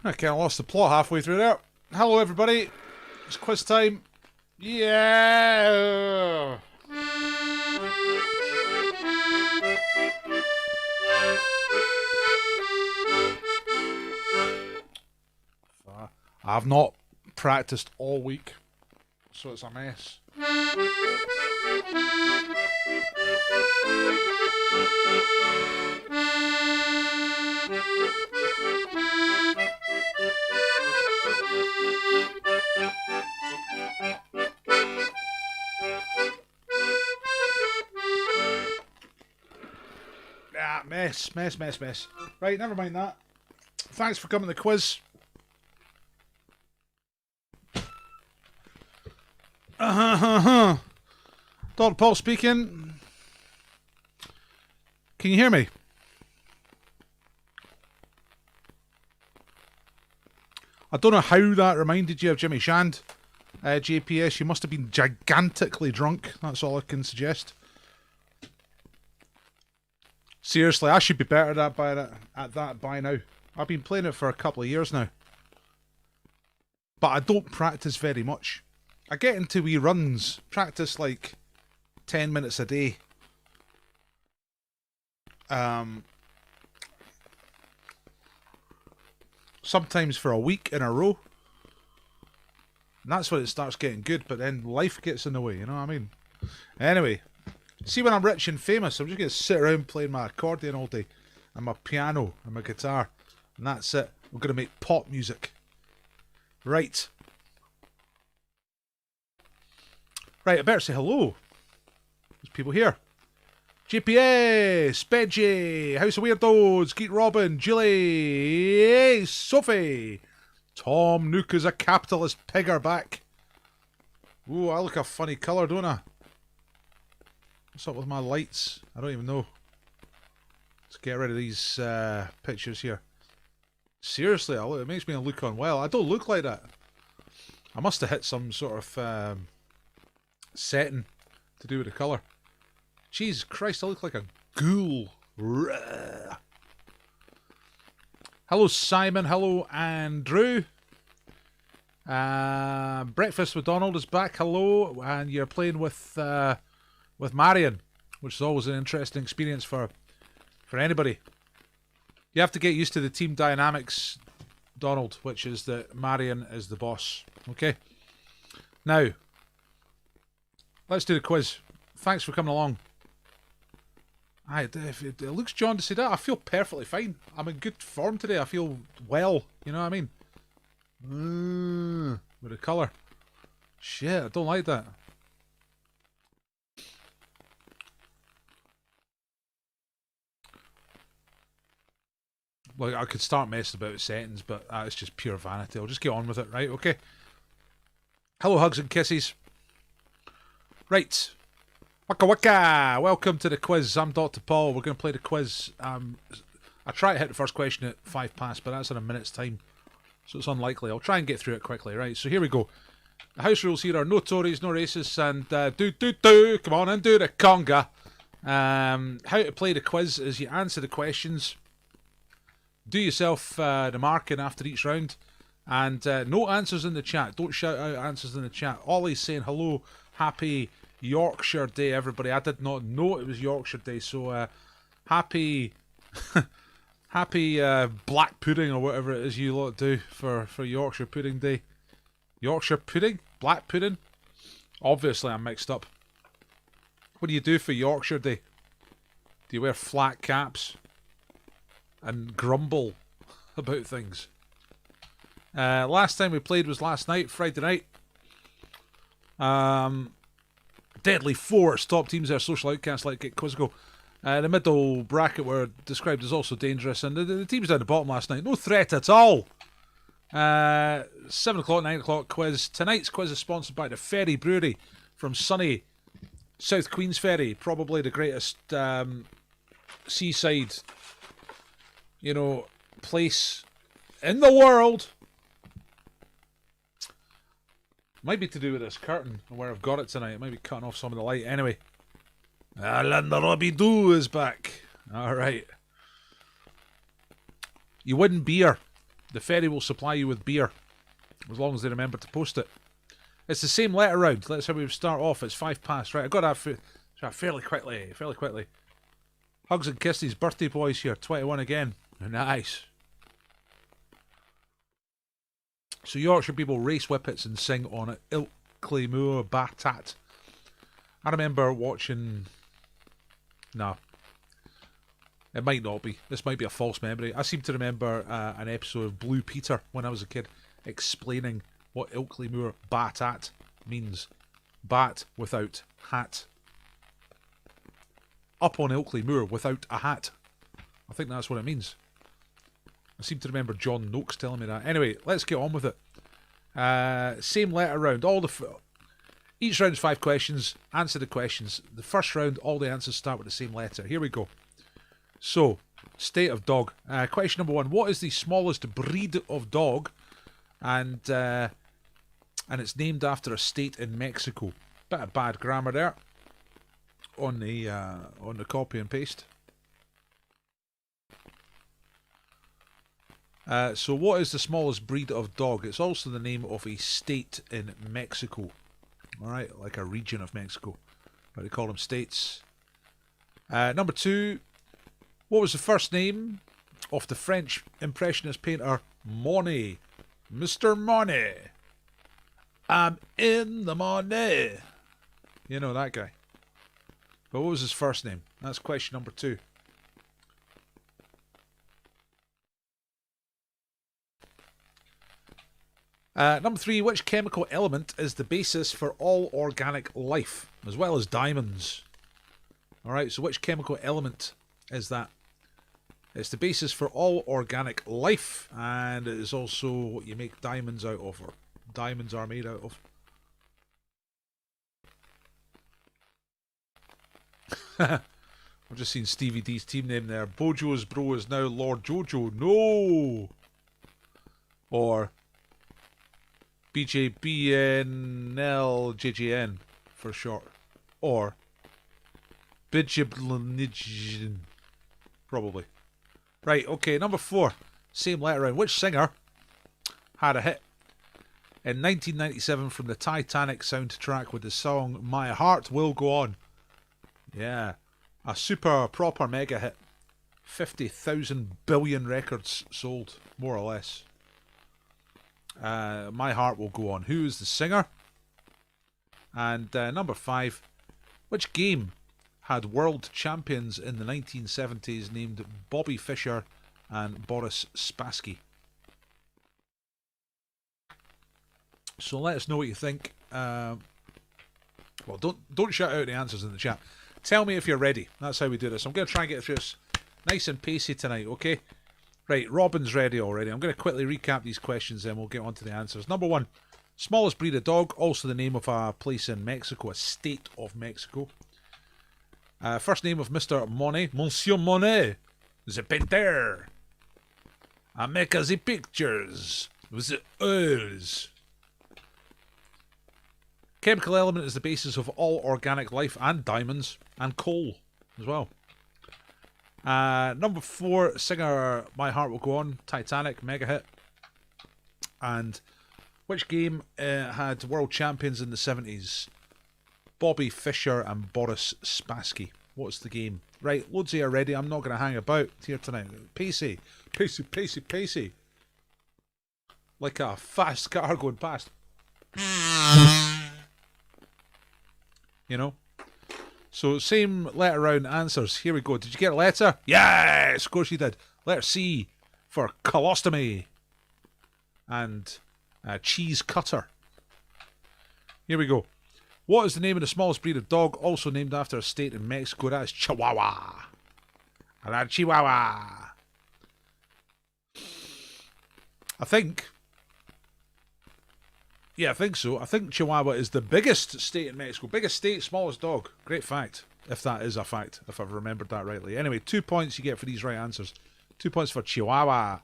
Okay, I lost the plot halfway through there. Hello, everybody. It's quiz time. Yeah. I've not practiced all week, so it's a mess. Mess. Right, never mind that. Thanks for coming to the quiz. Dr. Paul speaking. Can you hear me? I don't know how that reminded you of Jimmy Shand. JPS, you must have been gigantically drunk. That's all I can suggest. Seriously, I should be better at that by now. I've been playing it for a couple of years now. But I don't practice very much. I get into wee runs, practice like 10 minutes a day. Sometimes for a week in a row. And that's when it starts getting good, but then life gets in the way, you know what I mean? Anyway, see, when I'm rich and famous, I'm just going to sit around playing my accordion all day, and my piano, and my guitar, and that's it. We're going to make pop music. Right. Right, I better say hello. There's people here. GPS, Spedgy, House of Weirdos, Geek Robin, Julie, Sophie, Tom Nook is a capitalist pigger back. Ooh, I look a funny colour, don't I? What's up with my lights? I don't even know. Let's get rid of these pictures here. Seriously, it makes me look unwell. I don't look like that. I must have hit some sort of setting to do with the colour. Jesus Christ, I look like a ghoul. Hello, Simon. Hello, Andrew. Breakfast with Donald is back. Hello, and you're playing with Marion, which is always an interesting experience for anybody. You have to get used to the team dynamics, Donald, which is that Marion is the boss. Okay. Now, let's do the quiz. Thanks for coming along. If it looks John to say that, I feel perfectly fine. I'm in good form today. I feel well. You know what I mean? With the colour. Shit, I don't like that. Like, I could start messing about with settings, but it's just pure vanity. I'll just get on with it, right? Okay. Hello, hugs and kisses. Right. Waka waka! Welcome to the quiz. I'm Dr. Paul. We're going to play the quiz. I try to hit the first question at 5 past, but that's in a minute's time. So it's unlikely. I'll try and get through it quickly, right? So here we go. The house rules here are no Tories, no racists, and do. Come on and do the conga. How to play the quiz is you answer the questions. Do yourself the marking after each round. And no answers in the chat. Don't shout out answers in the chat. Ollie's saying hello. Happy Yorkshire Day, everybody. I did not know it was Yorkshire Day, so happy happy black pudding or whatever it is you lot do for Yorkshire Pudding Day. Yorkshire pudding? Black pudding? Obviously I'm mixed up. What do you do for Yorkshire Day? Do you wear flat caps and grumble about things? Last time we played was last night, Friday night. Deadly Force. Top teams are Social Outcasts like Get Quizzical. The middle bracket were described as also dangerous. And the teams down the bottom last night, no threat at all. 7 o'clock, 9 o'clock quiz. Tonight's quiz is sponsored by the Ferry Brewery from sunny South Queensferry. Probably the greatest seaside, place in the world. Might be to do with this curtain and where I've got it tonight. It might be cutting off some of the light. Anyway, Alan the Robbie Doo is back. Alright. You win beer. The ferry will supply you with beer, as long as they remember to post it. It's the same letter round. Let's how we start off. It's 5 past. Right, I've got that fairly quickly. Hugs and kisses. Birthday boys here. 21 again. Nice. So Yorkshire people race whippets and sing on it. Ilkley Moor Batat. I remember watching... No. It might not be. This might be a false memory. I seem to remember an episode of Blue Peter when I was a kid explaining what Ilkley Moor Batat means. Bat without hat. Up on Ilkley Moor without a hat. I think that's what it means. I seem to remember John Noakes telling me that. Anyway, let's get on with it. Same letter round. Each round's 5 questions. Answer the questions. The first round, all the answers start with the same letter. Here we go. So, state of dog. Question number 1. What is the smallest breed of dog? And it's named after a state in Mexico. Bit of bad grammar there on the copy and paste. So what is the smallest breed of dog? It's also the name of a state in Mexico. Alright, like a region of Mexico. But they call them states. Number 2. What was the first name of the French Impressionist painter Monet? Mr. Monet. I'm in the Monet. You know that guy. But what was his first name? That's question number 2. Number 3, which chemical element is the basis for all organic life, as well as diamonds? Alright, so which chemical element is that? It's the basis for all organic life, and it is also what you make diamonds out of, or diamonds are made out of. I've just seen Stevie D's team name there. Bojo's bro is now Lord Jojo. No! Or BJBNLJJN for short. Or Bidjiblanijin. Probably. Right, okay, number 4. Same letter round. Which singer had a hit in 1997 from the Titanic soundtrack with the song My Heart Will Go On? Yeah. A super proper mega hit. 50,000 billion records sold, more or less. My Heart Will Go On. Who is the singer? And number 5. Which game had world champions in the 1970s named Bobby Fischer and Boris Spassky? So let us know what you think. Well, don't shout out the answers in the chat. Tell me if you're ready. That's how we do this. I'm going to try and get through this nice and pacey tonight, okay? Right, Robin's ready already. I'm going to quickly recap these questions, then we'll get on to the answers. Number 1, smallest breed of dog, also the name of a place in Mexico, a state of Mexico. First name of Mr. Monet, Monsieur Monet, the painter. I make the pictures with the oils. Chemical element is the basis of all organic life, and diamonds, and coal as well. Number 4, singer My Heart Will Go On, Titanic, mega hit. And which game had world champions in the 70s? Bobby Fischer and Boris Spassky. What's the game? Right, loads of you are ready. I'm not going to hang about here tonight. Pacey. Pacey, pacey, pacey. Like a fast car going past. You know? So, same letter round answers. Here we go. Did you get a letter? Yes! Of course you did. Letter C for colostomy. And cheese cutter. Here we go. What is the name of the smallest breed of dog, also named after a state in Mexico? That is Chihuahua. La Chihuahua. I think. Yeah, I think so. I think Chihuahua is the biggest state in Mexico. Biggest state, smallest dog. Great fact. If that is a fact, if I've remembered that rightly. Anyway, 2 points you get for these right answers. 2 points for Chihuahua.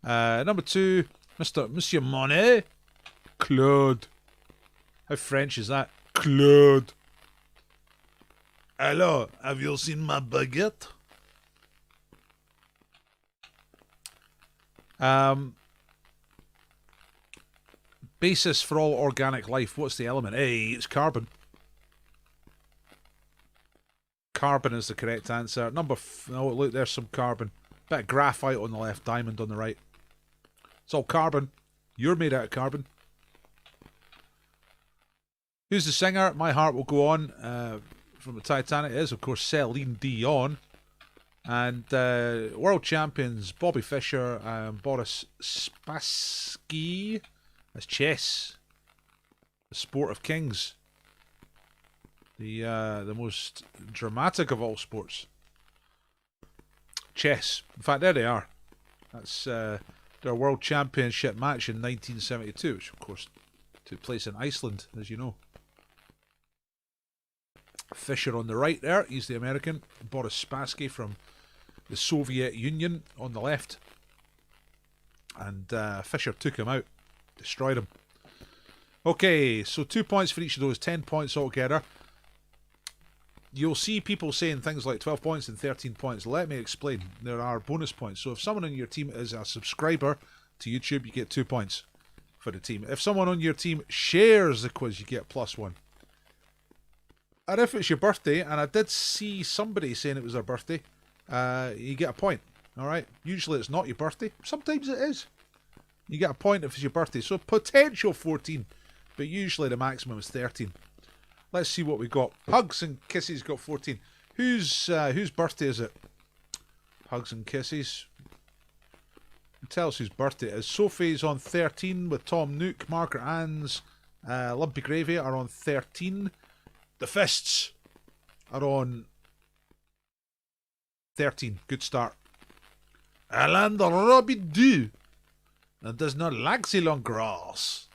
Number 2, Monsieur Monet. Claude. How French is that? Claude. Hello, have you seen my baguette? Basis for all organic life. What's the element? Hey, it's carbon. Carbon is the correct answer. Oh, look, there's some carbon. Bit of graphite on the left, diamond on the right. It's all carbon. You're made out of carbon. Who's the singer? My Heart Will Go On. From the Titanic. It is, of course, Celine Dion. And world champions Bobby Fischer and Boris Spassky. That's chess. The sport of kings. The most dramatic of all sports. Chess. In fact, there they are. That's their world championship match in 1972, which of course took place in Iceland, as you know. Fischer on the right there, he's the American. Boris Spassky from the Soviet Union on the left. And Fischer took him out. Destroyed him. Okay, so 2 points for each of those, 10 points altogether. You'll see people saying things like 12 points and 13 points. Let me explain. There are bonus points. So if someone on your team is a subscriber to YouTube, you get 2 points for the team. If someone on your team shares the quiz, you get +1. And if it's your birthday, and I did see somebody saying it was their birthday, you get a point. Alright? Usually it's not your birthday. Sometimes it is. You get a point if it's your birthday. So potential 14, but usually the maximum is 13. Let's see what we got. Hugs and Kisses got 14. Whose birthday is it? Hugs and Kisses. Tell us whose birthday it is. Sophie's on 13 with Tom Nook. Margaret Ann's Lumpy Gravy are on 13. The Fists are on 13. Good start. Alain de Robidoux does not like the long grass.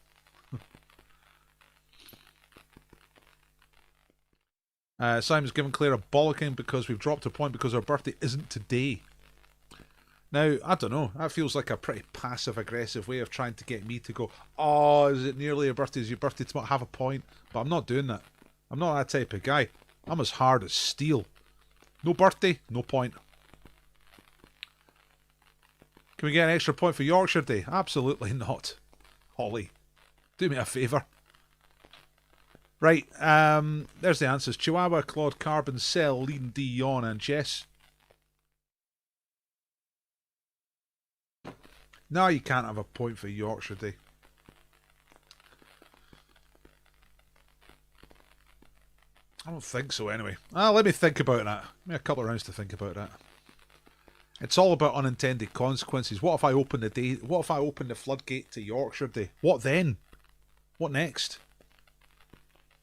Simon's given Claire a bollocking because we've dropped a point because her birthday isn't today. Now, I don't know. That feels like a pretty passive-aggressive way of trying to get me to go, oh, is it nearly your birthday? Is your birthday tomorrow? Have a point. But I'm not doing that. I'm not that type of guy. I'm as hard as steel. No birthday, no point. Can we get an extra point for Yorkshire Day? Absolutely not. Holly, do me a favour. Right, there's the answers. Chihuahua, Claude, Carbon, Celine Dion and Jess. No, you can't have a point for Yorkshire Day. I don't think so anyway. Let me think about that. Give me a couple of rounds to think about that. It's all about unintended consequences. What if I open the floodgate to Yorkshire Day? What then? What next?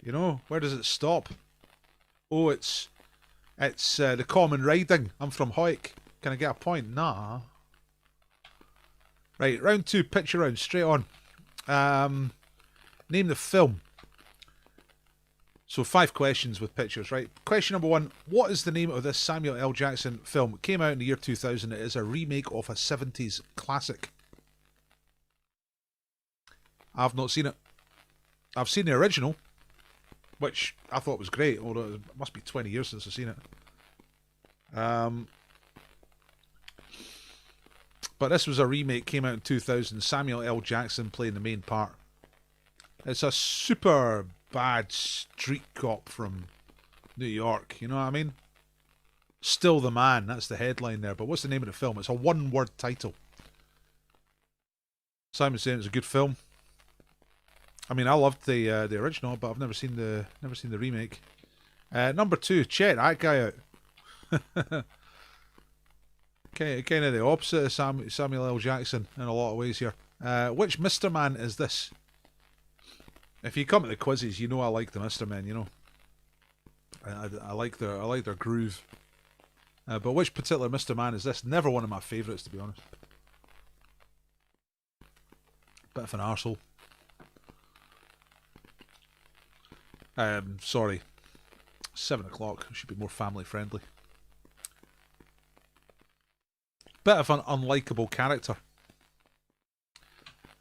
You know, where does it stop? Oh, it's the common riding. I'm from Hoyk. Can I get a point? Nah. Right, round 2, picture round, straight on. Name the film. So 5 questions with pictures, right? Question number 1, what is the name of this Samuel L. Jackson film? It came out in the year 2000. It is a remake of a 70s classic. I've not seen it. I've seen the original, which I thought was great, although it must be 20 years since I've seen it. But this was a remake, came out in 2000. Samuel L. Jackson playing the main part. It's a super bad street cop from New York, you know what I mean? Still the Man, that's the headline there. But what's the name of the film? It's a one-word title. Simon's saying it's a good film. I mean, I loved the original, but I've never seen the remake. Number 2, check that guy out. Kind of the opposite of Samuel L. Jackson in a lot of ways here. Which Mr. Man is this? If you come to the quizzes, you know I like the Mr. Men. You know, I like their groove. But which particular Mr. Man is this? Never one of my favourites, to be honest. Bit of an arsehole. Sorry. 7 o'clock. Should be more family friendly. Bit of an unlikable character.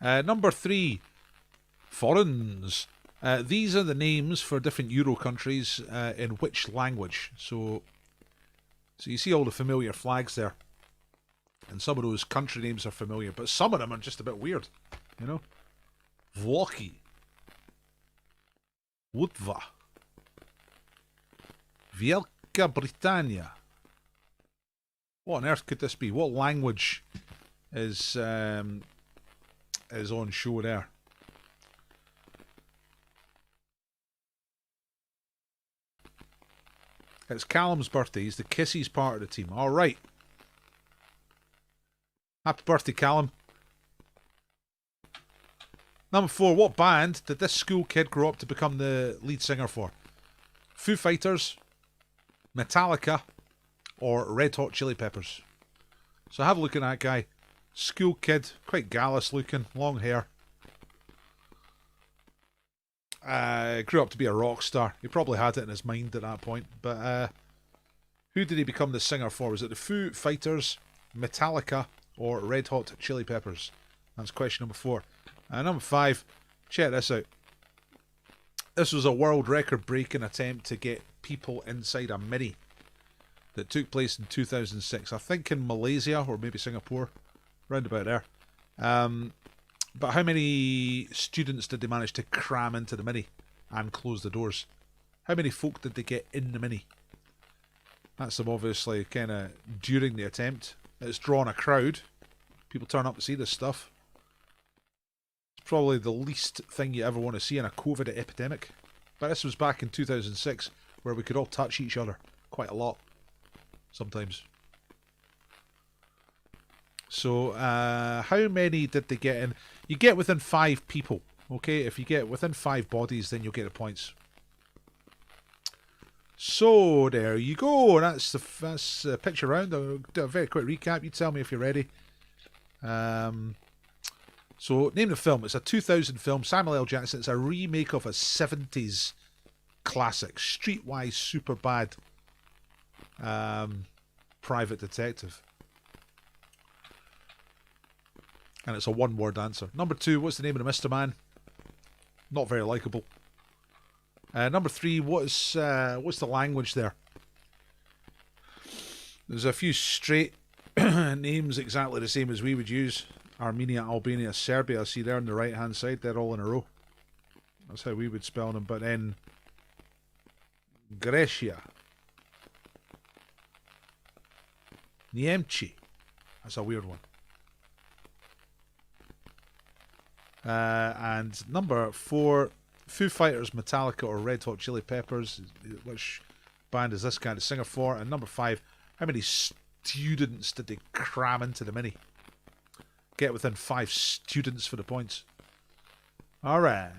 Number 3. Foreigns. These are the names for different Euro countries in which language. So you see all the familiar flags there. And some of those country names are familiar, but some of them are just a bit weird. You know? Włochy. Łotwa. Wielka Britannia. What on earth could this be? What language is on show there? It's Callum's birthday. He's the Kissies part of the team. All right. Happy birthday, Callum. Number 4. What band did this school kid grow up to become the lead singer for? Foo Fighters, Metallica, or Red Hot Chili Peppers? So have a look at that guy. School kid, quite gallus looking, long hair. Grew up to be a rock star. He probably had it in his mind at that point. But who did he become the singer for? Was it the Foo Fighters, Metallica, or Red Hot Chili Peppers? That's question number 4. Number 5, check this out. This was a world record breaking attempt to get people inside a Mini that took place in 2006. I think in Malaysia or maybe Singapore, round about there. But how many students did they manage to cram into the Mini and close the doors? How many folk did they get in the Mini? That's them obviously kind of during the attempt. It's drawn a crowd. People turn up to see this stuff. It's probably the least thing you ever want to see in a COVID epidemic. But this was back in 2006 where we could all touch each other quite a lot. Sometimes. So, how many did they get in? You get within 5 people. Okay, if you get within 5 bodies, then you'll get the points. So, there you go. That's the picture round. I'll do a very quick recap. You tell me if you're ready. So, name the film. It's a 2000 film. Samuel L. Jackson. It's a remake of a 70s classic. Streetwise super bad private detective. And it's a one-word answer. Number 2, what's the name of the Mr. Man? Not very likeable. Number 3, what's the language there? There's a few straight names exactly the same as we would use. Armenia, Albania, Serbia. I see there on the right-hand side. They're all in a row. That's how we would spell them. But then Grecia. Niemcy. That's a weird one. And number 4, Foo Fighters, Metallica, or Red Hot Chili Peppers. Which band is this guy the singer for? And number 5, how many students did they cram into the Mini? Get within 5 students for the points. Alright.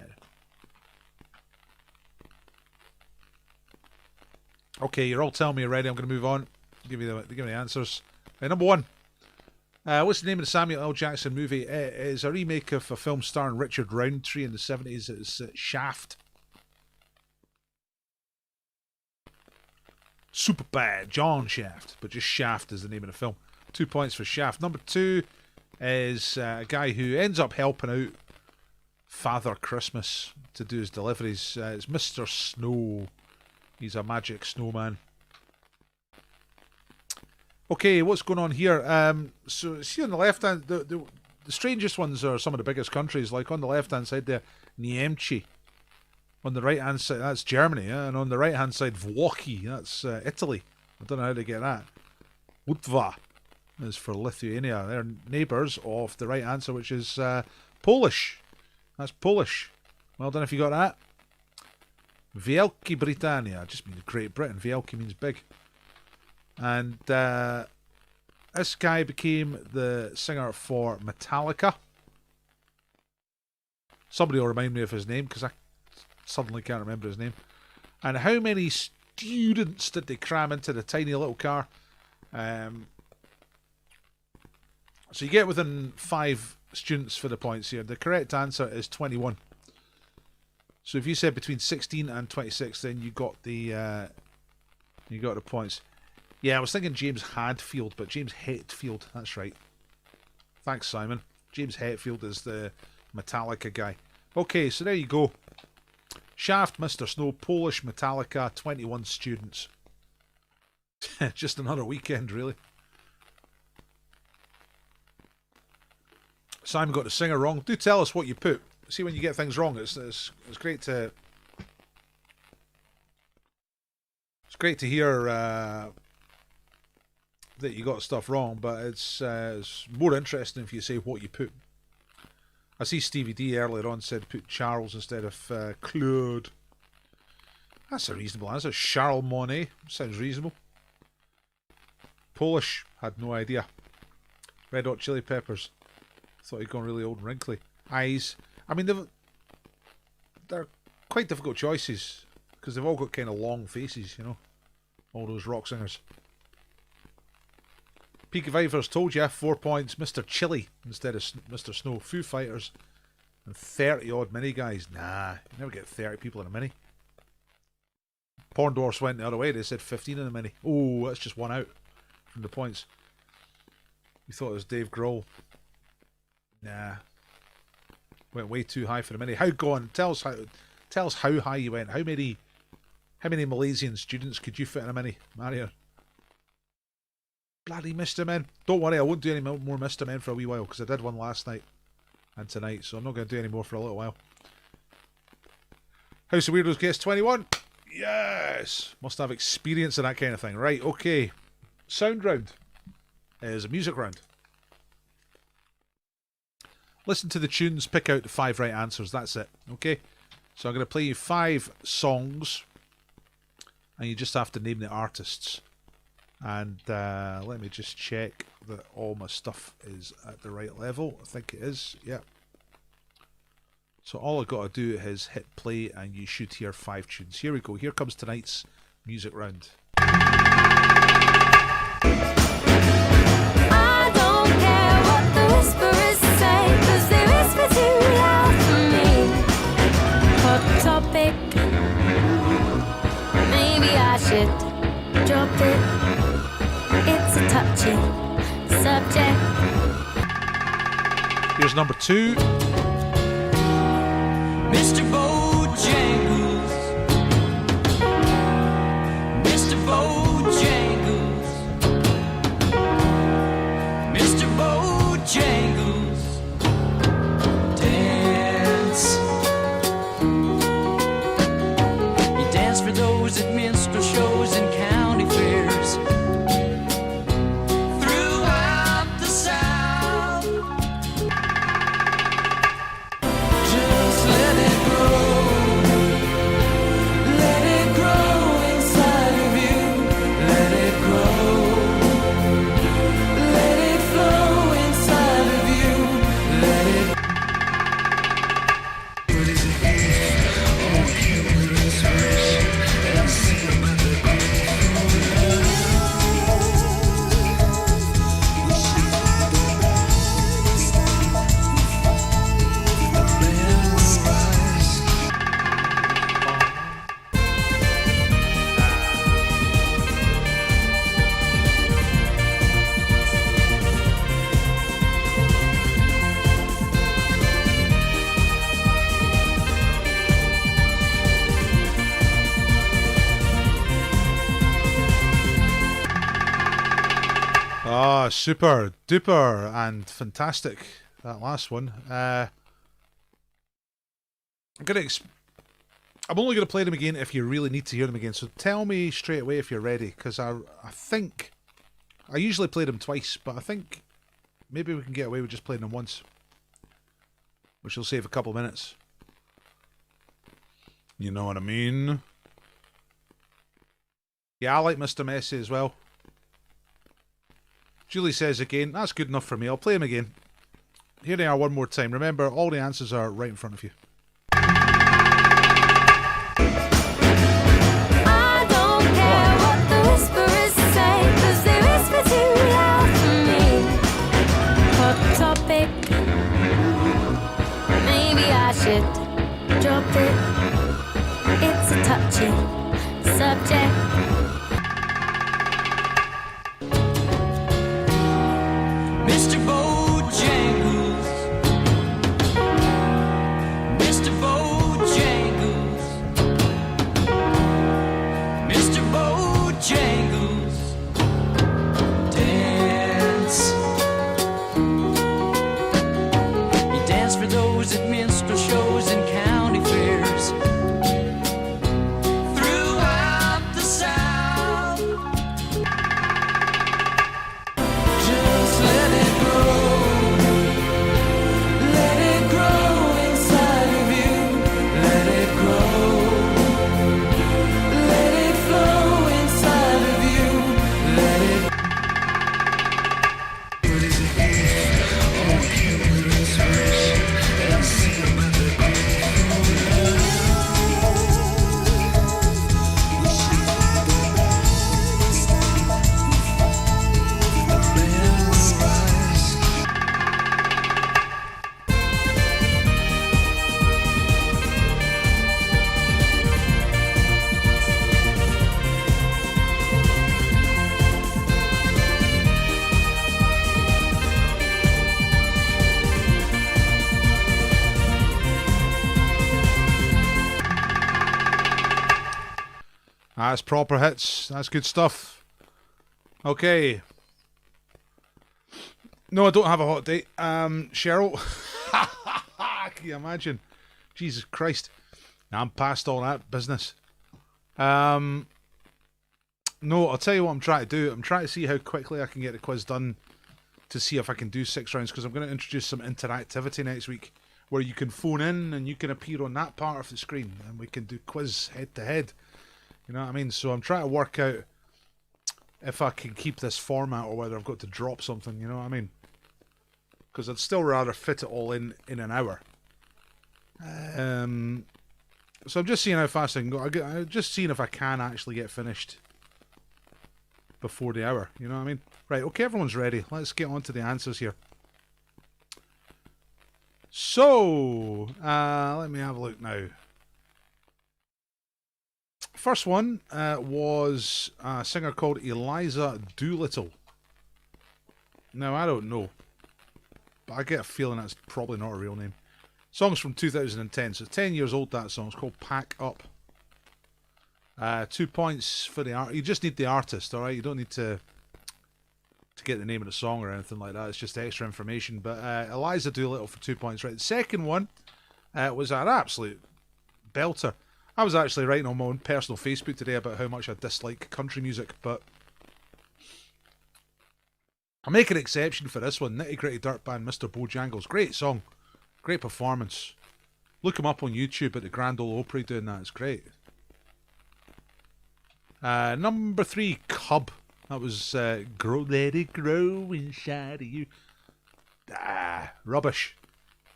Okay, you're all telling me already. I'm going to move on. Give me the answers. Number 1. What's the name of the Samuel L. Jackson movie? It is a remake of a film starring Richard Roundtree in the 70s. It's Shaft. Super bad. John Shaft. But just Shaft is the name of the film. 2 points for Shaft. Number 2 is a guy who ends up helping out Father Christmas to do his deliveries. It's Mr. Snow. He's a magic snowman. Okay, what's going on here? So see on the left hand, the strangest ones are some of the biggest countries. Like on the left hand side there, Niemcy. On the right hand side, that's Germany, yeah? And on the right hand side, Włochy, that's Italy. I don't know how to get that. Łotwa is for Lithuania. They're neighbours of the right answer, which is Polish. That's Polish. Well done if you got that. Wielka Britannia just means Great Britain. Wielki means big. And this guy became the singer for Metallica. Somebody will remind me of his name because I Suddenly can't remember his name. And how many students did they cram into the tiny little car? So you get within 5 students for the points here. The correct answer is 21. So if you said between 16 and 26, then you got the points. Yeah, I was thinking James Hadfield, but James Hetfield. That's right. Thanks, Simon. James Hetfield is the Metallica guy. Okay, so there you go. Shaft, Mr. Snow, Polish, Metallica, 21 students. Just another weekend, really. Simon got the singer wrong. Do tell us what you put. See, when you get things wrong, it's great to... It's great to hear that you got stuff wrong, but it's more interesting if you say what you put. I see Stevie D earlier on said put Charles instead of Claude. That's a reasonable answer. Charles Monet. Sounds reasonable. Polish. Had no idea. Red Hot Chili Peppers. Thought he'd gone really old and wrinkly. Eyes. I mean, they're quite difficult choices because they've all got kind of long faces, you know. All those rock singers. Peak of Ivers told you 4 points. Mr. Chili instead of Mr. Snow. Foo Fighters and 30 odd mini guys. Nah, you never get 30 people in a mini. Porn Dwarfs went the other way. They said 15 in a mini. Oh, that's just one out from the points. You thought it was Dave Grohl. Nah. Went way too high for the mini. How go on? Tell us how high you went. How many Malaysian students could you fit in a mini, Mario? Bloody Mr. Men. Don't worry, I won't do any more Mr. Men for a wee while because I did one last night and tonight, so I'm not going to do any more for a little while. House of Weirdos gets 21. Yes! Must have experience in that kind of thing. Right, okay. Sound round is a music round. Listen to the tunes, pick out the 5 right answers. That's it. Okay? So I'm going to play you 5 songs and you just have to name the artists. And let me just check that all my stuff is at the right level. I think it is. Yeah. So all I've got to do is hit play and you should hear 5 tunes. Here we go. Here comes tonight's music round. I don't care what the whisperers say, 'cause they whisper too loud for me. Hot topic. Maybe I should drop it. It's a touchy subject. Here's number 2. Mr. Bojangles. Mr. Bojangles. Mr. Bojangles. Dance. You dance for those at minstrel shows and county fairs. Throughout the South. Just let it grow. Let it grow inside of you. Let it grow. Let it flow inside of you. Let it Ah, super duper and fantastic. That last one. I'm only going to play them again if you really need to hear them again. So tell me straight away if you're ready, because I think I usually play them twice, but I think maybe we can get away with just playing them once, which will save a couple of minutes. You know what I mean? Yeah, I like Mr. Messi as well. Julie says again, that's good enough for me. I'll play them again. Here they are one more time. Remember, all the answers are right in front of you. touchy subject. Mr. Bojangles, Mr. Bojangles, Mr. Bojangles, dance. You dance for those at minstrel shows and county fairs throughout the South. Just let it grow inside of you. Let it grow, let it flow inside of you. Let it. That's proper hits. That's good stuff. Okay. No, I don't have a hot date. Cheryl. Can you imagine? Jesus Christ. I'm past all that business. No, I'll tell you what I'm trying to do. I'm trying to see how quickly I can get the quiz done to see if I can do 6 rounds, because I'm going to introduce some interactivity next week where you can phone in and you can appear on that part of the screen and we can do quiz head to head. You know what I mean? So I'm trying to work out if I can keep this format or whether I've got to drop something, you know what I mean? Because I'd still rather fit it all in an hour. So I'm just seeing how fast I can go. I'm just seeing if I can actually get finished before the hour, you know what I mean? Right, okay, everyone's ready. Let's get on to the answers here. So, let me have a look now. First one was a singer called Eliza Doolittle. Now, I don't know, but I get a feeling that's probably not a real name. Song's from 2010, so 10 years old, that song. It's called Pack Up. 2 points for the art. You just need the artist, alright? You don't need to get the name of the song or anything like that. It's just extra information. But Eliza Doolittle for 2 points, right? The second one was an absolute belter. I was actually writing on my own personal Facebook today about how much I dislike country music, but I'll make an exception for this one. Nitty Gritty Dirt Band, Mr. Bojangles. Great song. Great performance. Look him up on YouTube at the Grand Ole Opry doing that. It's great. Number 3, Cub. That was Grow, Let It Grow Inside of You. Rubbish.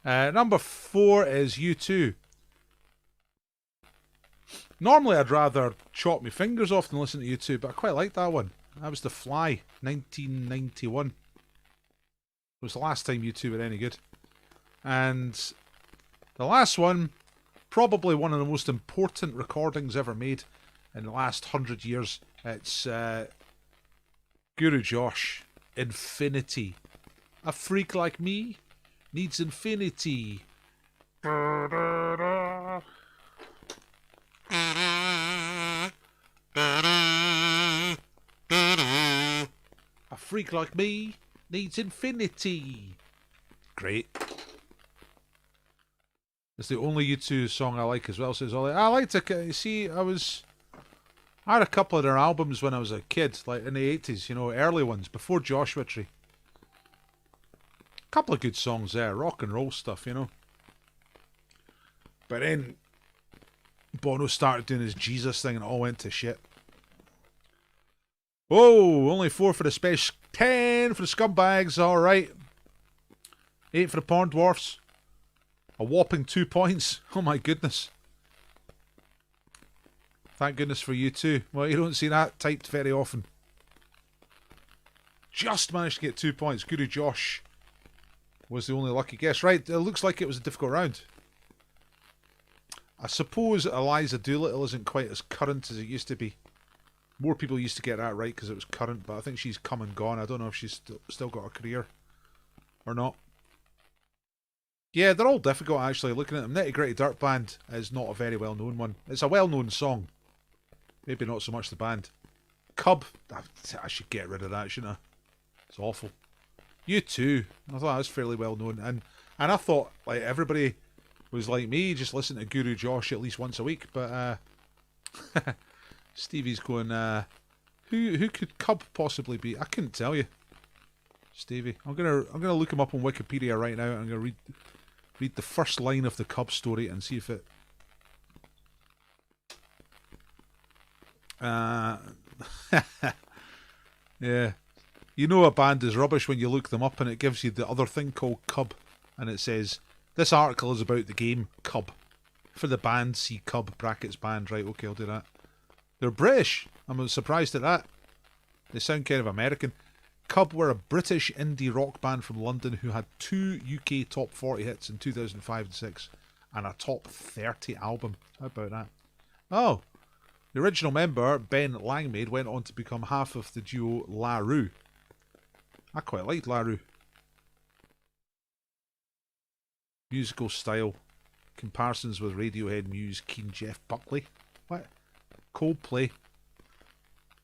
Number 4 is U2. Normally I'd rather chop my fingers off than listen to U2, but I quite like that one. That was The Fly, 1991. It was the last time U2 were any good. And the last one, probably one of the most important recordings ever made in the last 100 years. It's Guru Josh, Infinity. A freak like me needs infinity. A freak like me needs infinity. Great. It's the only U2 song I like as well, says Ollie. I like to see, I had a couple of their albums when I was a kid, like in the 80s, you know, early ones, before Joshua Tree. A couple of good songs there, rock and roll stuff, you know. But then Bono started doing his Jesus thing and it all went to shit. Whoa, only 4 for the space, 10 for the scumbags, alright. 8 for the porn dwarfs. A whopping 2 points. Oh my goodness. Thank goodness for you too. Well, you don't see that typed very often. Just managed to get 2 points. Guru Josh was the only lucky guess. Right, it looks like it was a difficult round. I suppose Eliza Doolittle isn't quite as current as it used to be. More people used to get that right because it was current, but I think she's come and gone. I don't know if she's still got a career or not. Yeah, they're all difficult actually. Looking at them, Nitty Gritty Dirt Band is not a very well known one. It's a well known song. Maybe not so much the band. Cub, I should get rid of that, shouldn't I? It's awful. U2, I thought that was fairly well known, and I thought like everybody was like me, just listen to Guru Josh at least once a week. But Stevie's going, who could Cub possibly be? I couldn't tell you. Stevie, I'm gonna look him up on Wikipedia right now. I'm gonna read the first line of the Cub story and see if it. Yeah. You know a band is rubbish when you look them up and it gives you the other thing called Cub, and it says this article is about the game Cub. For the band, see Cub brackets band. Right, okay, I'll do that. They're British. I'm surprised at that. They sound kind of American. Cub were a British indie rock band from London who had 2 UK top 40 hits in 2005 and 6 and a top 30 album. How about that? Oh, the original member, Ben Langmaid, went on to become half of the duo La Rue. I quite liked La Rue. Musical style. Comparisons with Radiohead, Muse, Keen, Jeff Buckley. What? Coldplay.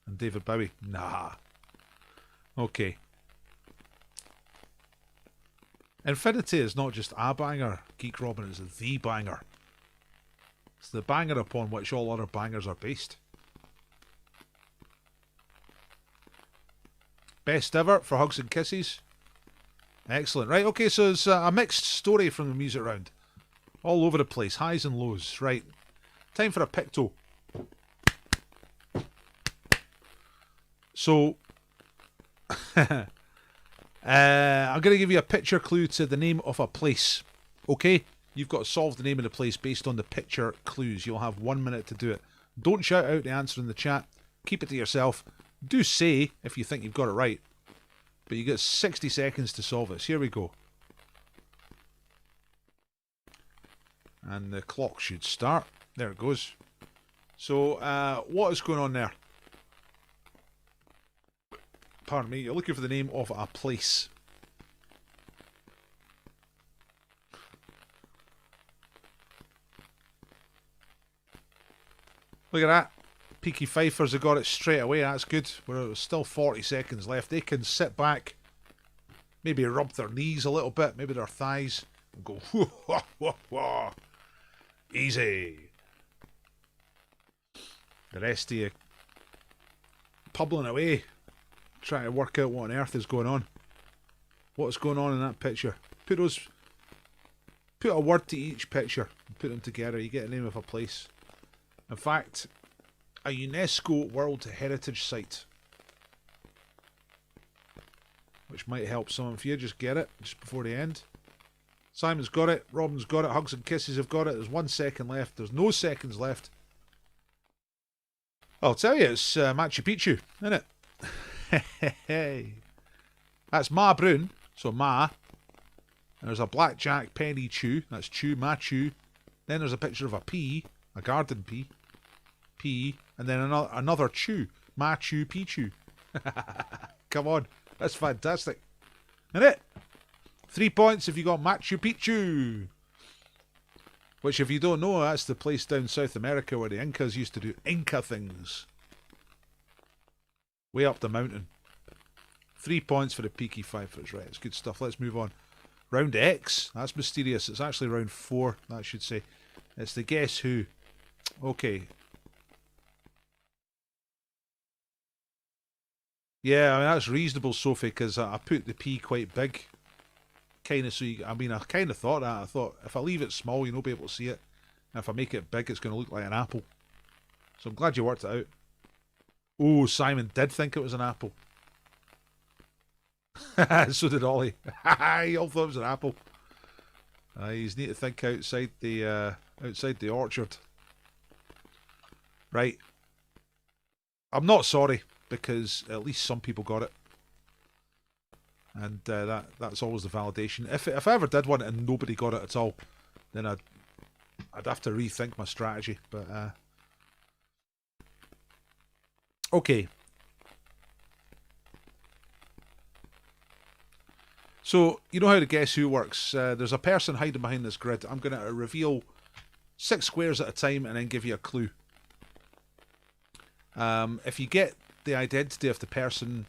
And David Bowie. Nah. Okay. Infinity is not just a banger, Geek Robin, it's the banger. It's the banger upon which all other bangers are based. Best ever for Hugs and Kisses. Excellent. Right, okay, so it's a mixed story from the music round. All over the place, highs and lows. Right, time for a picto. So, I'm going to give you a picture clue to the name of a place. Okay? You've got to solve the name of the place based on the picture clues. You'll have 1 minute to do it. Don't shout out the answer in the chat. Keep it to yourself. Do say if you think you've got it right. But you get 60 seconds to solve it. So here we go. And the clock should start. There it goes. So, what is going on there? Pardon me, you're looking for the name of a place. Look at that. Peaky Fifers have got it straight away. That's good. There's still 40 seconds left. They can sit back, maybe rub their knees a little bit, maybe their thighs, and go, whoo, whoo, whoo, whoo. Easy. The rest of you pubbling away, trying to work out what on earth is going on. What's going on in that picture? Put a word to each picture and put them together. You get the name of a place. In fact, a UNESCO World Heritage Site, which might help some of you just get it just before the end. Simon's got it. Robin's got it. Hugs and Kisses have got it. There's 1 second left. There's no seconds left. I'll tell you, it's Machu Picchu, isn't it? Hey, that's Ma Brun. So Ma. And there's a blackjack penny chew. That's chew, Machu. Then there's a picture of a pea, a garden pea. Pea. And then another chew. Machu Picchu. Come on. That's fantastic. Isn't it? 3 points if you got Machu Picchu. Which, if you don't know, that's the place down South America where the Incas used to do Inca things. Way up the mountain. 3 points for the Peaky Fifers. Right, it's good stuff. Let's move on. Round X. That's mysterious. It's actually round 4, that should say. It's the Guess Who. Okay. Yeah, I mean, that's reasonable, Sophie, because I put the P quite big. Kind of, so you, I mean, I kind of thought that. I thought, if I leave it small, you'll not be able to see it. And if I make it big, it's going to look like an apple. So I'm glad you worked it out. Oh, Simon did think it was an apple. So did Ollie. He all thought it was an apple. You need to think outside the orchard. Right. I'm not sorry, because at least some people got it. And that's always the validation. If I ever did one and nobody got it at all, then I'd have to rethink my strategy, but okay. So, you know how the Guess Who works. There's a person hiding behind this grid. I'm going to reveal 6 squares at a time and then give you a clue. If you get the identity of the person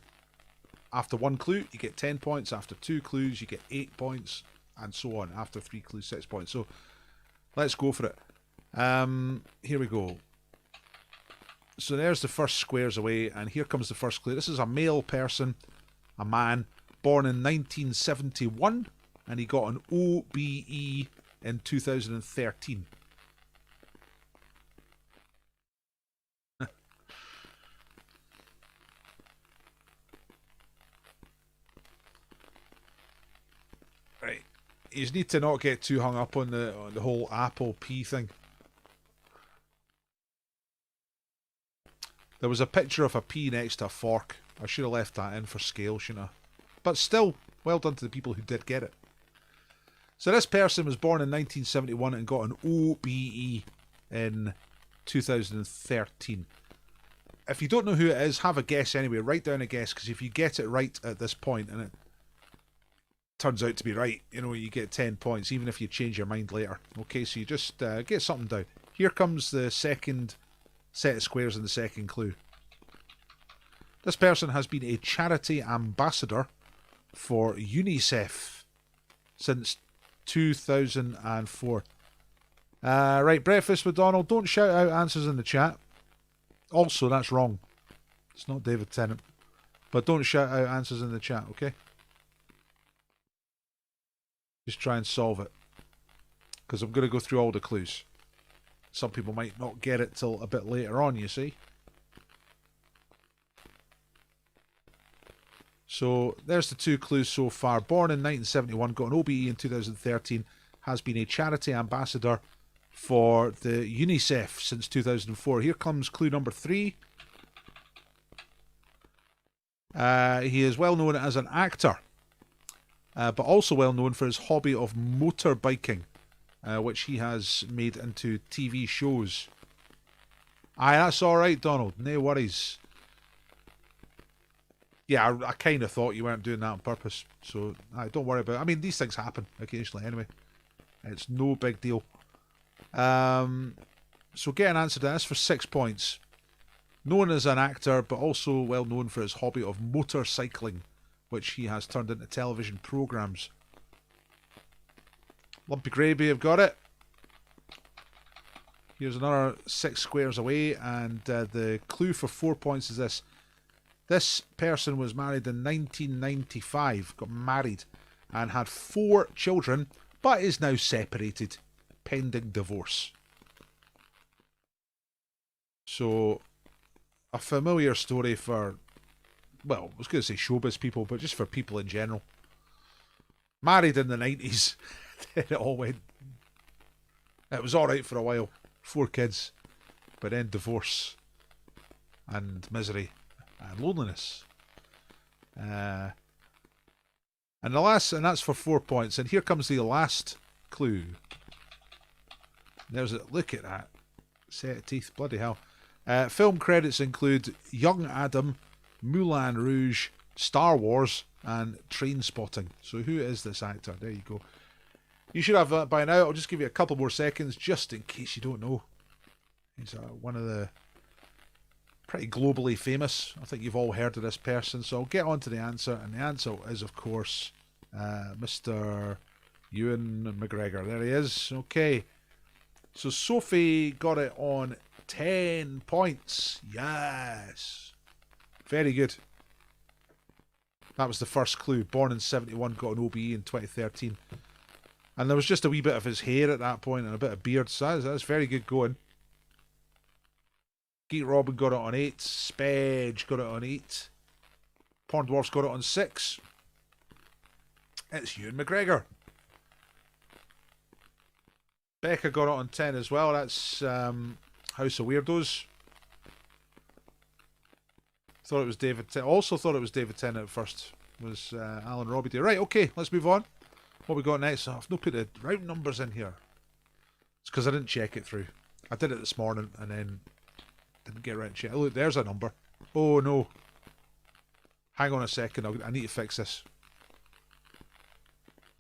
after 1 clue, you get 10 points. After 2 clues, you get 8 points, and so on. After 3 clues, 6 points. So, let's go for it. Here we go. So there's the first squares away, and here comes the first clue. This is a male person, a man, born in 1971, and he got an OBE in 2013. Right. You need to not get too hung up on the whole Apple P thing. There was a picture of a pea next to a fork. I should have left that in for scale, shouldn't I? But still, well done to the people who did get it. So this person was born in 1971 and got an OBE in 2013. If you don't know who it is, have a guess anyway. Write down a guess, because if you get it right at this point and it turns out to be right, you know, you get 10 points, even if you change your mind later. Okay, so you just get something down. Here comes the second set of squares in the second clue. This person has been a charity ambassador for UNICEF since 2004. Right, Breakfast with Donald. Don't shout out answers in the chat. Also, that's wrong. It's not David Tennant. But don't shout out answers in the chat, okay? Just try and solve it. Because I'm going to go through all the clues. Some people might not get it till a bit later on, you see. So, there's the 2 clues so far. Born in 1971, got an OBE in 2013, has been a charity ambassador for the UNICEF since 2004. Here comes clue number 3. He is well known as an actor, but also well known for his hobby of motorbiking, which he has made into TV shows. Aye, that's alright, Donald. No worries. Yeah, I kind of thought you weren't doing that on purpose, so don't worry about it. I mean, these things happen occasionally anyway. It's no big deal. So get an answer to this for 6 points. Known as an actor, but also well known for his hobby of motorcycling, which he has turned into television programmes. Lumpy Gravy have got it. Here's another 6 squares away, and the clue for 4 points is this. This person was married in 1995, got married, and had 4 children, but is now separated, pending divorce. So, a familiar story for, well, I was going to say showbiz people, but just for people in general. Married in the 90s, then it all went, it was alright for a while, 4 kids, but then divorce, and misery, and loneliness. And that's for 4 points. And here comes the last clue. There's it. Look at that set of teeth. Bloody hell. Film credits include Young Adam, Moulin Rouge, Star Wars, and Trainspotting. So who is this actor? There you go. You should have that by now. I'll just give you a couple more seconds just in case you don't know. He's one of the pretty globally famous. I think you've all heard of this person. So I'll get on to the answer. And the answer is, of course, Mr. Ewan McGregor. There he is. Okay. So Sophie got it on 10 points. Yes. Very good. That was the first clue. Born in 71, got an OBE in 2013. And there was just a wee bit of his hair at that point and a bit of beard. So that's very good going. Geek Robin got it on 8. Spedge got it on 8. Porn Dwarfs got it on 6. It's Ewan McGregor. Becca got it on 10 as well. That's House of Weirdos. Thought it was David Tennant. Also thought it was David Tennant at first. Was Alan Robidoux. Right, okay, let's move on. What we got next? Oh, I've not put the round numbers in here. It's because I didn't check it through. I did it this morning and then didn't get around to check. Look, there's a number. Oh no. Hang on a second, I need to fix this.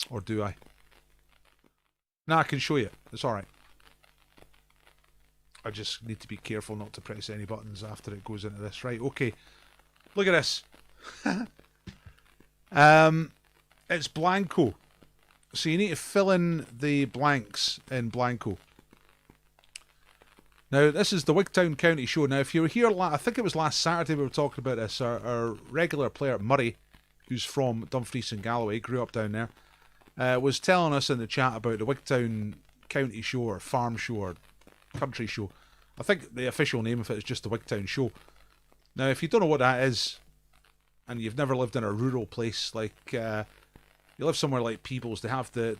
Or do I? Nah, I can show you. It's alright. I just need to be careful not to press any buttons after it goes into this. Right, okay. Look at this. It's Blanco. So you need to fill in the blanks in Blanco. Now, this is the Wigtown County Show. Now, if you were here, I think it was last Saturday we were talking about this. Our regular player, Murray, who's from Dumfries and Galloway, grew up down there, was telling us in the chat about the Wigtown County Show or Farm Show or Country Show. I think the official name of it is just the Wigtown Show. Now, if you don't know what that is, and you've never lived in a rural place, like you live somewhere like Peebles, they have the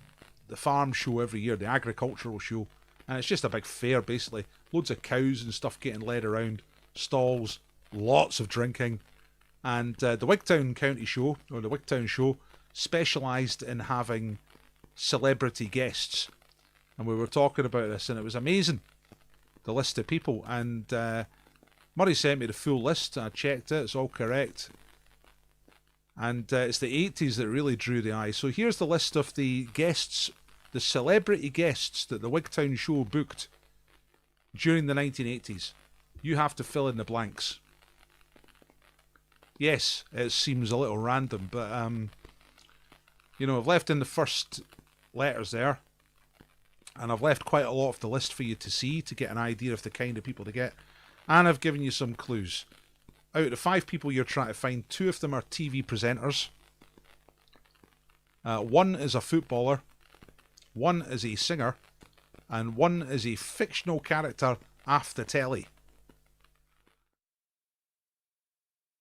farm show every year, the agricultural show, and it's just a big fair, basically. Loads of cows and stuff getting led around, stalls, lots of drinking, and the Wigtown County Show, or the Wigtown Show, specialised in having celebrity guests. And we were talking about this, and it was amazing, the list of people. And Murray sent me the full list. I checked it, it's all correct. And it's the 80s that really drew the eye. So here's the list of the guests, the celebrity guests that the Wigtown Show booked during the 1980s. You have to fill in the blanks. Yes, it seems a little random, but you know, I've left in the first letters there, and I've left quite a lot of the list for you to see to get an idea of the kind of people to get, and I've given you some clues. Out of the 5 people you're trying to find, 2 of them are TV presenters. 1 is a footballer, 1 is a singer, and 1 is a fictional character off the telly.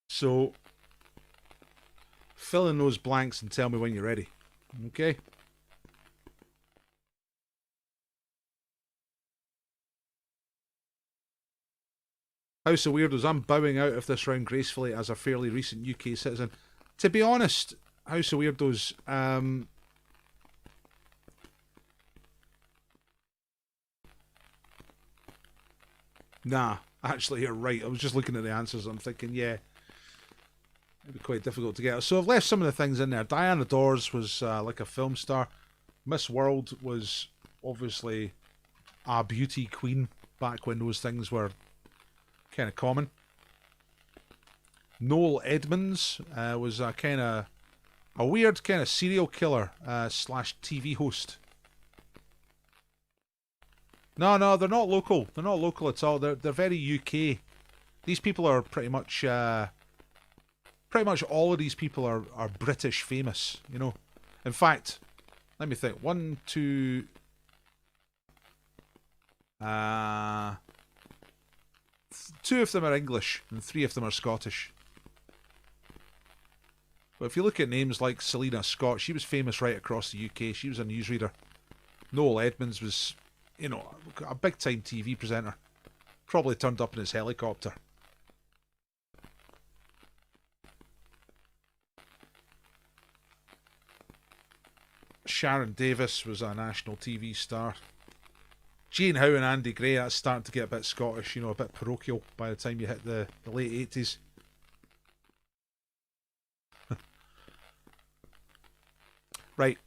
So, fill in those blanks and tell me when you're ready. Okay? House of Weirdos, I'm bowing out of this round gracefully as a fairly recent UK citizen. To be honest, House of Weirdos, nah, actually you're right. I was just looking at the answers and I'm thinking, yeah, it'd be quite difficult to get. So I've left some of the things in there. Diana Dors was like a film star. Miss World was obviously a beauty queen back when those things were kind of common. Noel Edmonds was a kind of a weird kind of serial killer slash TV host. No, they're not local. They're not local at all. They're very UK. These people are pretty much all of these people are British famous, you know. In fact, let me think. 1, 2. 2 of them are English and 3 of them are Scottish. But if you look at names like Selena Scott, she was famous right across the UK. She was a newsreader. Noel Edmonds was, you know, a big time TV presenter. Probably turned up in his helicopter. Sharon Davis was a national TV star. Jane Howe and Andy Gray, that's starting to get a bit Scottish, you know, a bit parochial by the time you hit the late 80s. Right.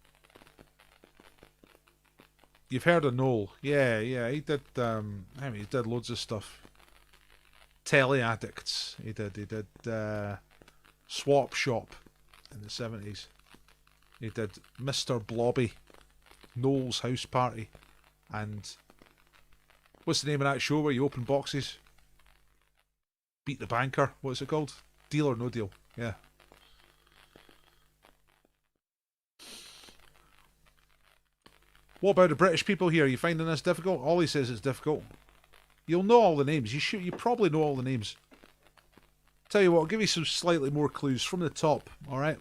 You've heard of Noel. Yeah, he did, he did loads of stuff. Telly Addicts. He did Swap Shop in the 70s. He did Mr. Blobby, Noel's House Party, and what's the name of that show where you open boxes? Beat the Banker. What's it called? Deal or No Deal. Yeah. What about the British people here? Are you finding this difficult? Ollie says it's difficult. You'll know all the names. You probably know all the names. Tell you what, I'll give you some slightly more clues from the top. All right.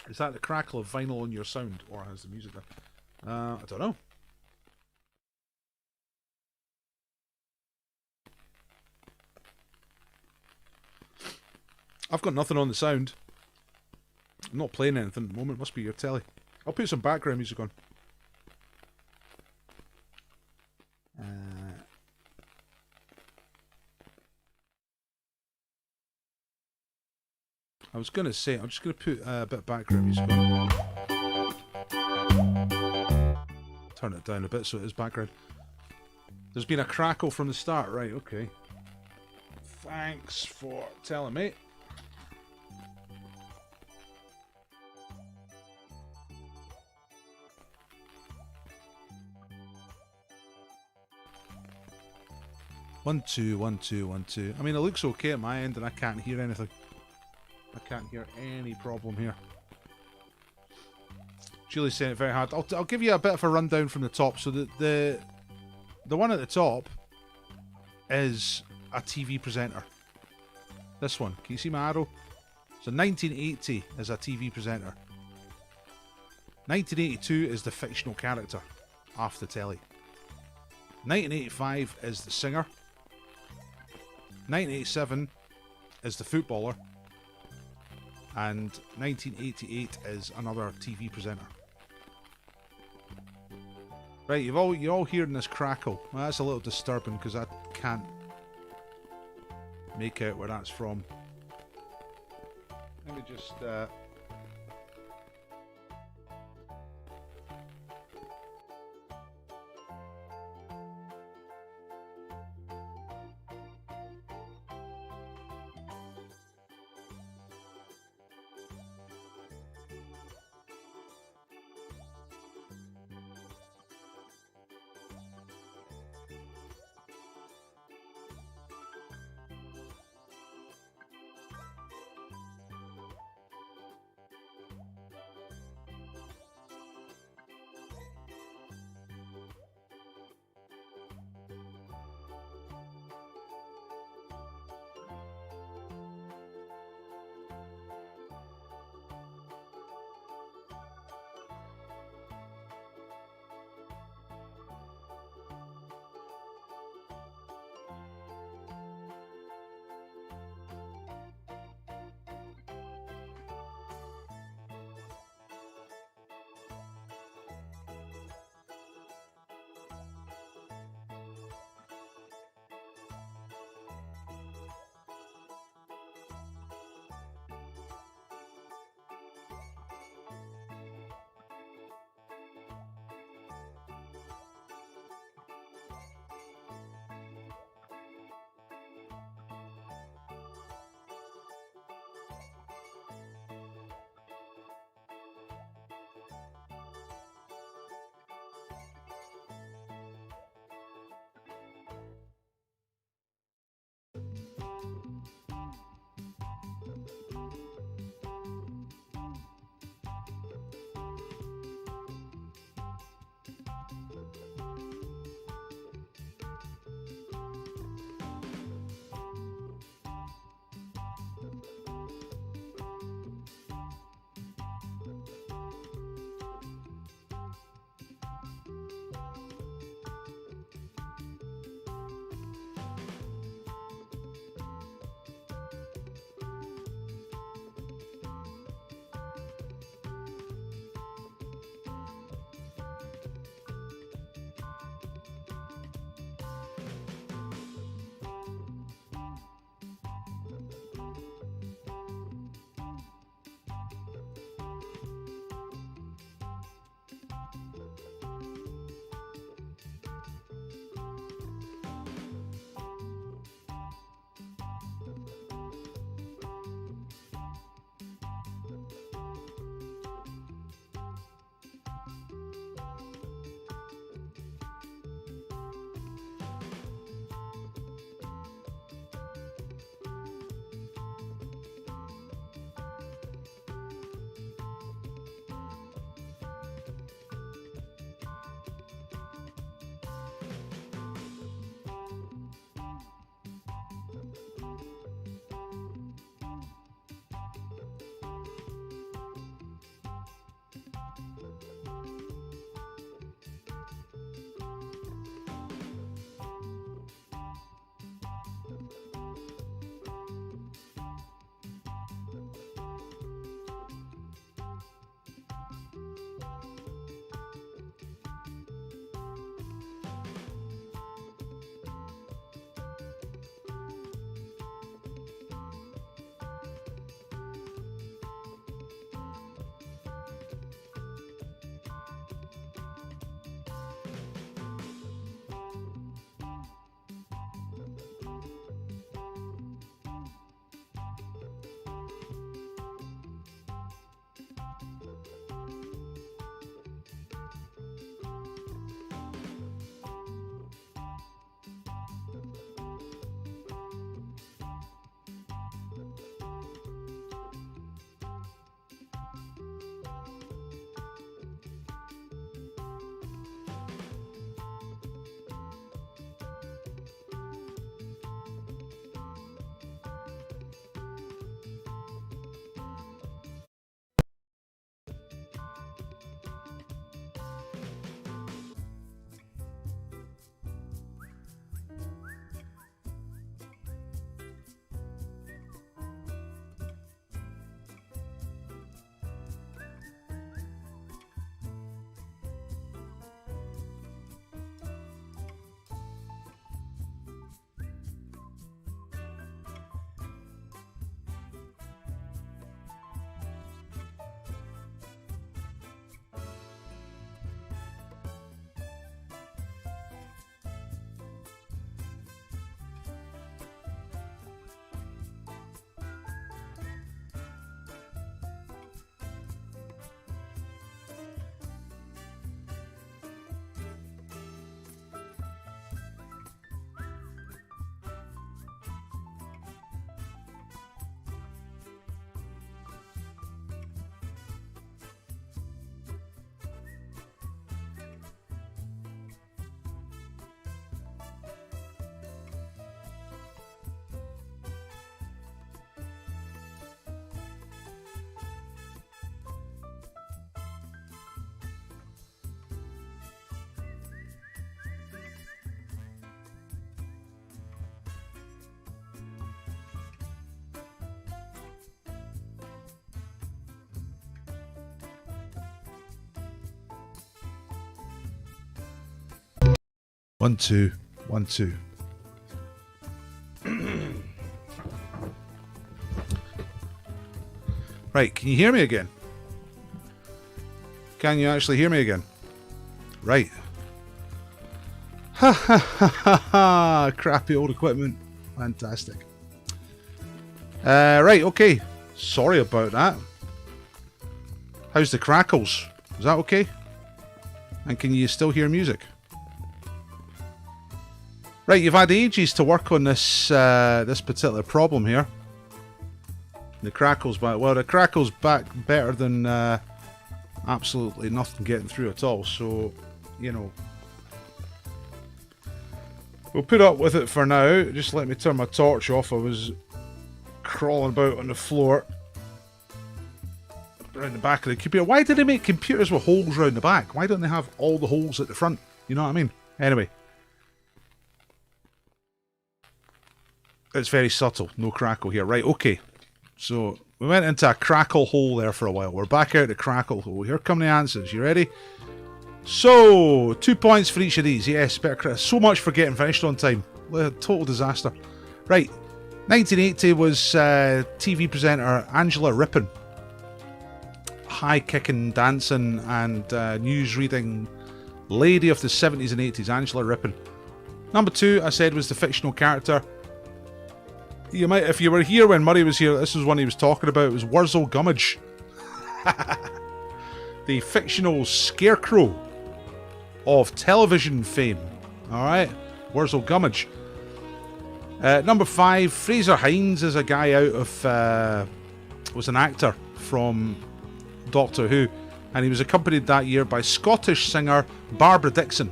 Is that the crackle of vinyl on your sound, or has the music done? I don't know. I've got nothing on the sound. I'm not playing anything at the moment. Must be your telly. I'll put some background music on. I was going to say, I'm just going to put a bit of background music on. Turn it down a bit so it is background. There's been a crackle from the start. Right, okay. Thanks for telling me. One, two, 1, 2, 1, 2. I mean, it looks okay at my end and I can't hear anything. I can't hear any problem here. Julie's saying it very hard. I'll give you a bit of a rundown from the top. So the one at the top is a TV presenter. This one. Can you see my arrow? So 1980 is a TV presenter. 1982 is the fictional character off the telly. 1985 is the singer. 1987 is the footballer. And 1988 is another TV presenter. Right, you're all hearing this crackle. Well, that's a little disturbing because I can't make out where that's from. Let me just 1, 2, 1, 2. Right, can you hear me again? Can you actually hear me again? Right. Ha ha ha ha ha! Crappy old equipment. Fantastic. Right, okay. Sorry about that. How's the crackles? Is that okay? And can you still hear music? Right, you've had ages to work on this this particular problem here. The crackle's back. Well, the crackle's back better than absolutely nothing getting through at all. So, you know, we'll put up with it for now. Just let me turn my torch off. I was crawling about on the floor around the back of the computer. Why do they make computers with holes around the back? Why don't they have all the holes at the front? You know what I mean? Anyway. It's very subtle. No crackle here. Right, okay. So, we went into a crackle hole there for a while. We're back out the crackle hole. Here come the answers. You ready? So, 2 points for each of these. Yes, better. So much for getting finished on time. Total disaster. Right. 1980 was TV presenter Angela Rippon. High kicking, dancing, and news reading lady of the 70s and 80s, Angela Rippon. Number 2, I said, was the fictional character. You might, if you were here when Murray was here, this was one he was talking about. It was Wurzel Gummidge. The fictional scarecrow of television fame. Alright, Wurzel Gummidge. Number 5, Fraser Hines is a guy out of... was an actor from Doctor Who. And he was accompanied that year by Scottish singer Barbara Dickson,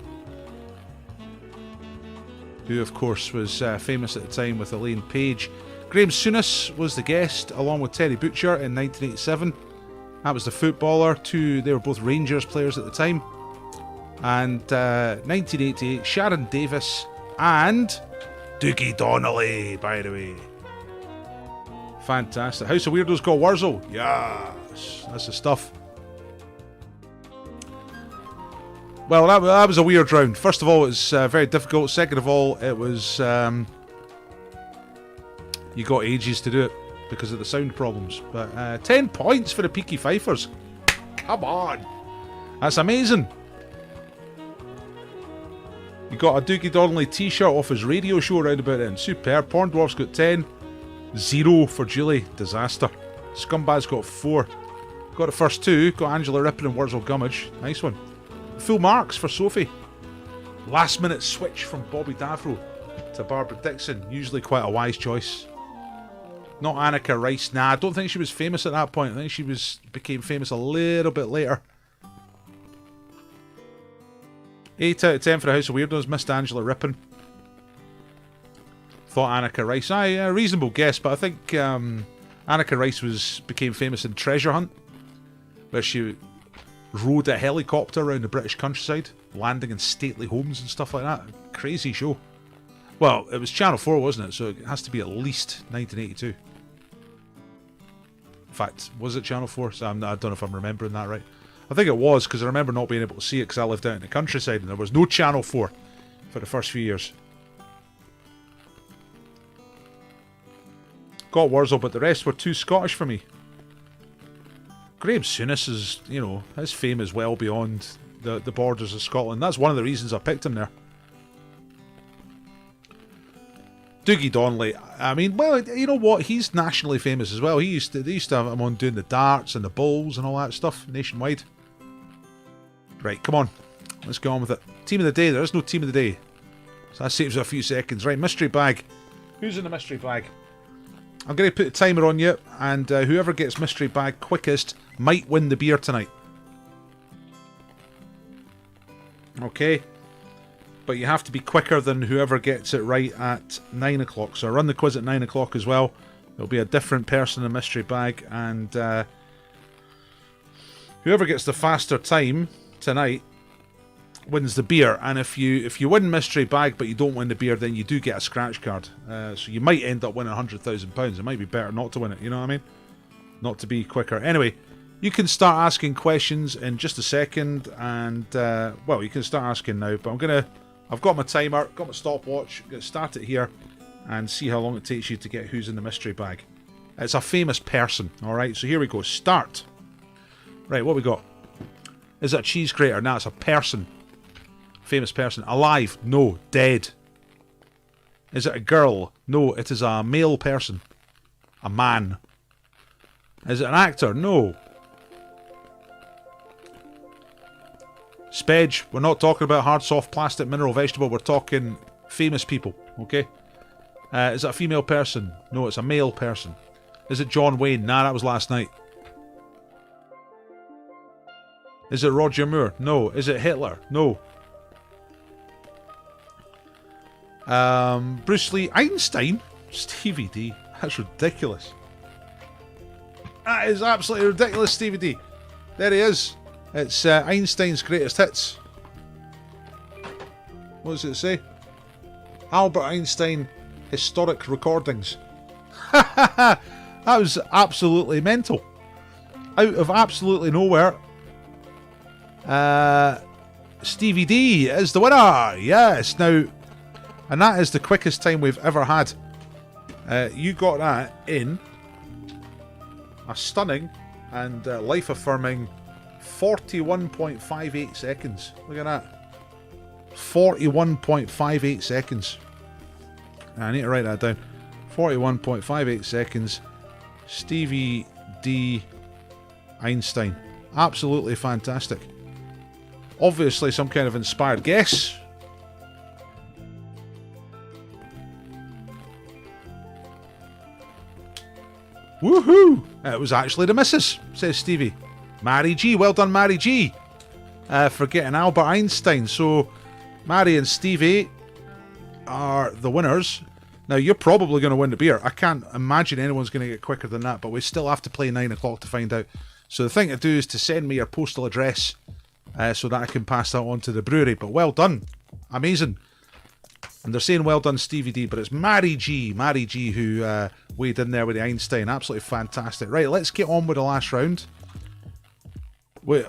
who of course was famous at the time with Elaine Page. Graham Souness was the guest, along with Terry Butcher in 1987. That was the footballer. They were both Rangers players at the time. And 1988, Sharon Davis and Doogie Donnelly, by the way. Fantastic. House of Weirdos got Wurzel. Yes, that's the stuff. Well, that was a weird round. First of all, it was very difficult. Second of all, it was... you got ages to do it because of the sound problems. But 10 points for the Peaky Fifers. Come on. That's amazing. You got a Doogie Donnelly t-shirt off his radio show round about then. Superb. Porn Dwarf's got 10. 0 for Julie. Disaster. Scumbag's got 4. Got the first 2. Got Angela Rippon and Wurzel Gummidge. Nice one. Full marks for Sophie. Last minute switch from Bobby Davro to Barbara Dickson. Usually quite a wise choice. Not Annika Rice. Nah, I don't think she was famous at that point. I think she became famous a little bit later. 8 out of 10 for the House of Weirdos. Missed Angela Rippon. Thought Annika Rice. A reasonable guess, but I think Annika Rice became famous in Treasure Hunt, where she rode a helicopter around the British countryside, landing in stately homes and stuff like that. Crazy show. Well, it was Channel 4, wasn't it? So it has to be at least 1982. In fact, was it Channel 4? So I don't know if I'm remembering that right. I think it was, because I remember not being able to see it because I lived out in the countryside and there was no Channel 4 for the first few years. Got Wurzel, but the rest were too Scottish for me. Graham Souness is, you know, his fame is well beyond the borders of Scotland. That's one of the reasons I picked him there. Doogie Donnelly, I mean, well, you know what? He's nationally famous as well. They used to have him on doing the darts and the bowls and all that stuff nationwide. Right, come on. Let's go on with it. Team of the day. There is no team of the day. So that saves a few seconds. Right, mystery bag. Who's in the mystery bag? I'm going to put a timer on you, and whoever gets mystery bag quickest might win the beer tonight. Okay. But you have to be quicker than whoever gets it right at 9 o'clock. So I run the quiz at 9 o'clock as well. There'll be a different person in mystery bag, and whoever gets the faster time tonight wins the beer. And if you win mystery bag but you don't win the beer, then you do get a scratch card. So you might end up winning £100,000. It might be better not to win it, you know what I mean? Not to be quicker. Anyway, you can start asking questions in just a second, and well, you can start asking now, but I'm going to I've got my timer, got my stopwatch. I'm going to start it here and see how long it takes you to get who's in the mystery bag. It's a famous person, alright? So here we go. Start. Right, what we got? Is it a cheese grater? No, it's a person. Famous person. Alive? No. Dead. Is it a girl? No, it is a male person. A man. Is it an actor? No. Spedge, we're not talking about hard, soft, plastic, mineral, vegetable. We're talking famous people, okay? Is it a female person? No, it's a male person. Is it John Wayne? Nah, that was last night. Is it Roger Moore? No. Is it Hitler? No. Bruce Lee? Einstein? Stevie D. That's ridiculous. That is absolutely ridiculous, Stevie D. There he is. It's Einstein's greatest hits. What does it say? Albert Einstein historic recordings. That was absolutely mental. Out of absolutely nowhere. Stevie D is the winner. Yes. Now, and that is the quickest time we've ever had. You got that in a stunning and life-affirming 41.58 seconds. Look at that. 41.58 seconds. I need to write that down. 41.58 seconds. Stevie D. Einstein. Absolutely fantastic. Obviously some kind of inspired guess. Woohoo! It was actually the missus, says Stevie. Mary G. Well done, Mary G. For getting Albert Einstein. So, Mary and Stevie are the winners. Now, you're probably going to win the beer. I can't imagine anyone's going to get quicker than that, but we still have to play 9 o'clock to find out. So the thing to do is to send me your postal address so that I can pass that on to the brewery. But well done. Amazing. And they're saying well done, Stevie D, but it's Mary G. Mary G who weighed in there with the Einstein. Absolutely fantastic. Right, let's get on with the last round.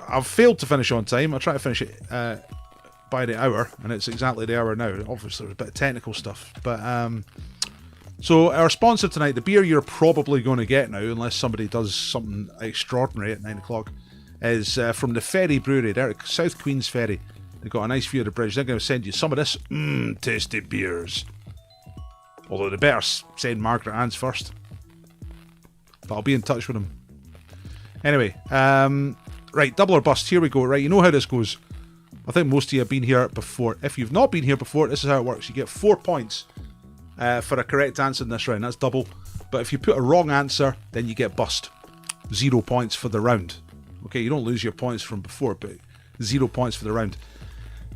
I've failed to finish on time. I'll try to finish it by the hour, and it's exactly the hour now. Obviously, there's a bit of technical stuff. But so our sponsor tonight, the beer you're probably going to get now, unless somebody does something extraordinary at 9 o'clock, is from the Ferry Brewery. They're at South Queen's Ferry. They've got a nice view of the bridge. They're going to send you some of this tasty beers. Although they better send Margaret Ann's first. But I'll be in touch with them. Anyway, right, double or bust. Here we go. Right, you know how this goes. I think most of you have been here before. If you've not been here before, this is how it works. You get 4 points for a correct answer in this round. That's double. But if you put a wrong answer, then you get bust. 0 points for the round. Okay, you don't lose your points from before, but 0 points for the round.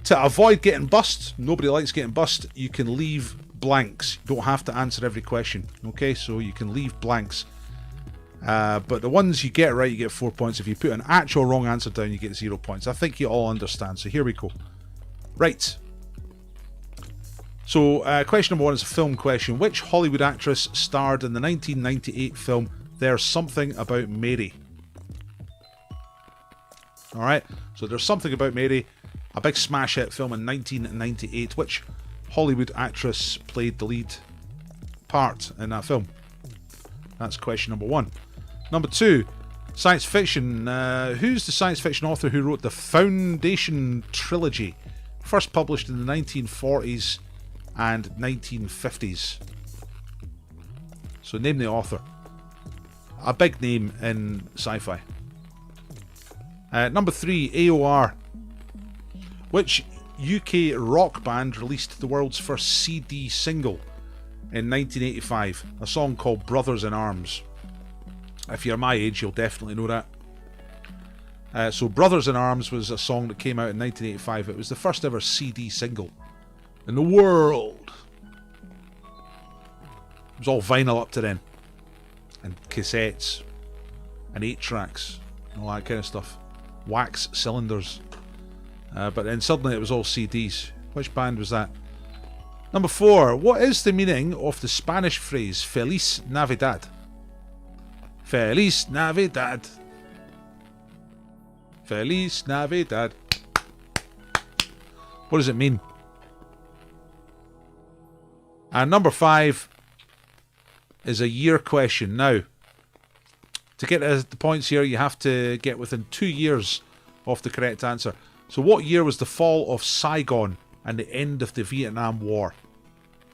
To avoid getting bust, nobody likes getting bust, you can leave blanks. You don't have to answer every question. Okay, so you can leave blanks. But the ones you get right, you get 4 points. If you put an actual wrong answer down, you get 0 points. I think you all understand. So here we go. Right. So question number 1 is a film question. Which Hollywood actress starred in the 1998 film There's Something About Mary? Alright, so There's Something About Mary, a big smash hit film in 1998. Which Hollywood actress played the lead part in that film? That's question number 1. Number 2, science fiction. Who's the science fiction author who wrote the Foundation trilogy? First published in the 1940s and 1950s. So name the author. A big name in sci-fi. Number 3, AOR. Which UK rock band released the world's first CD single in 1985? A song called Brothers in Arms. If you're my age, you'll definitely know that. So Brothers in Arms was a song that came out in 1985. It was the first ever CD single in the world. It was all vinyl up to then. And cassettes. And 8-tracks. And all that kind of stuff. Wax cylinders. But then suddenly it was all CDs. Which band was that? Number 4. What is the meaning of the Spanish phrase Feliz Navidad? Feliz Navidad. Feliz Navidad. What does it mean? And number 5 is a year question. Now, to get the points here, you have to get within 2 years of the correct answer. So what year was the fall of Saigon and the end of the Vietnam War?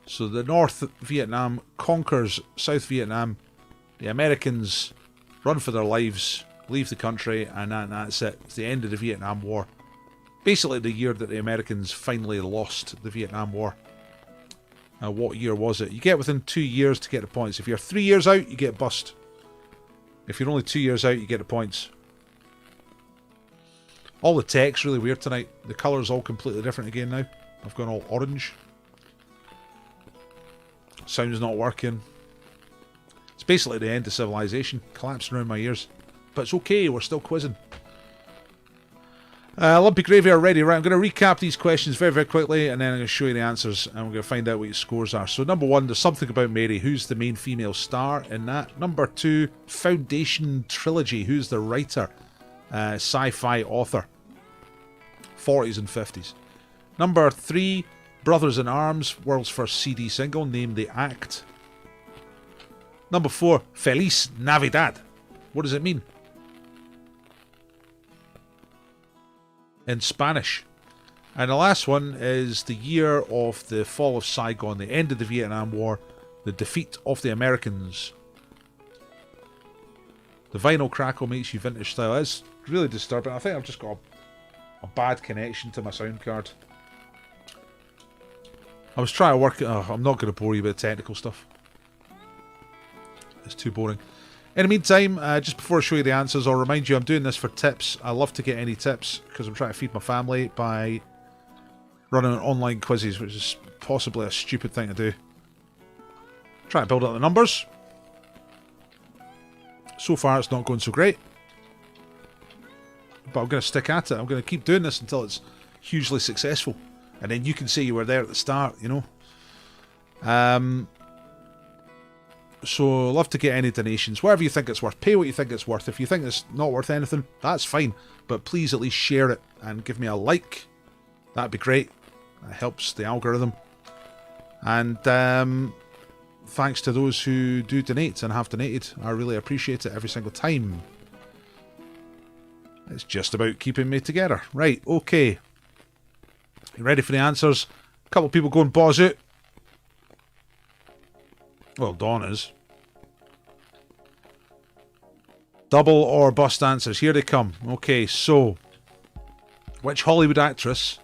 So the North Vietnam conquers South Vietnam. The Americans run for their lives, leave the country, and that's it. It's the end of the Vietnam War. Basically the year that the Americans finally lost the Vietnam War. What year was it? You get within 2 years to get the points. If you're 3 years out, you get bust. If you're only 2 years out, you get the points. All the text really weird tonight. The colour's all completely different again now. I've gone all orange. Sound's not working. It's basically the end of civilization. Collapsing around my ears. But it's okay, we're still quizzing. Lumpy Gravy are ready. Right, I'm going to recap these questions very, very quickly, and then I'm going to show you the answers, and we're going to find out what your scores are. So number 1, There's Something About Mary. Who's the main female star in that? Number 2, Foundation Trilogy. Who's the writer? Sci-fi author. 40s and 50s. Number 3, Brothers in Arms. World's first CD single. Name the act. Number 4, Feliz Navidad. What does it mean? In Spanish. And the last one is the year of the fall of Saigon, the end of the Vietnam War, the defeat of the Americans. The vinyl crackle makes you vintage style. It's really disturbing. I think I've just got a bad connection to my sound card. I was trying to work it. I'm not going to bore you with the technical stuff. It's too boring. In the meantime, just before I show you the answers, I'll remind you I'm doing this for tips. I love to get any tips because I'm trying to feed my family by running online quizzes, which is possibly a stupid thing to do. Trying to build up the numbers. So far, it's not going so great. But I'm going to stick at it. I'm going to keep doing this until it's hugely successful. And then you can say you were there at the start, you know. So, love to get any donations. Whatever you think it's worth. Pay what you think it's worth. If you think it's not worth anything, that's fine. But please at least share it and give me a like. That'd be great. That helps the algorithm. And thanks to those who do donate and have donated. I really appreciate it every single time. It's just about keeping me together. Right, okay. You ready for the answers? A couple of people going balls out. Well, Dawn is. Double or bust answers. Here they come. Okay, so which Hollywood actress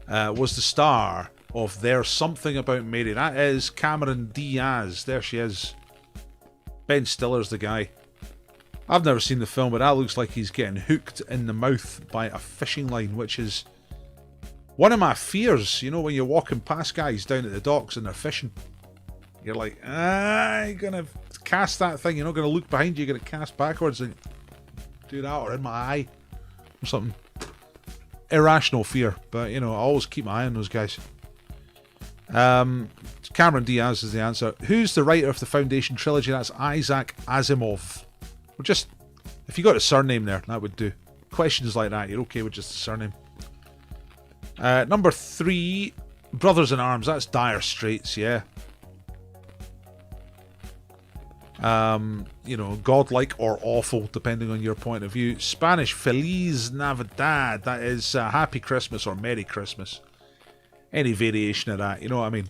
was the star of There's Something About Mary? That is Cameron Diaz. There she is. Ben Stiller's the guy. I've never seen the film, but that looks like he's getting hooked in the mouth by a fishing line, which is one of my fears. You know, when you're walking past guys down at the docks and they're fishing. You're like, you're going to cast that thing. You're not going to look behind you. You're going to cast backwards and do that, or in my eye or something. Irrational fear. But, you know, I always keep my eye on those guys. Cameron Diaz is the answer. Who's the writer of the Foundation Trilogy? That's Isaac Asimov. Well, just, if you got a surname there, that would do. Questions like that, you're okay with just the surname. Number 3, Brothers in Arms. That's Dire Straits, yeah. You know, godlike or awful, depending on your point of view. Spanish, Feliz Navidad. That is Happy Christmas or Merry Christmas. Any variation of that, you know what I mean?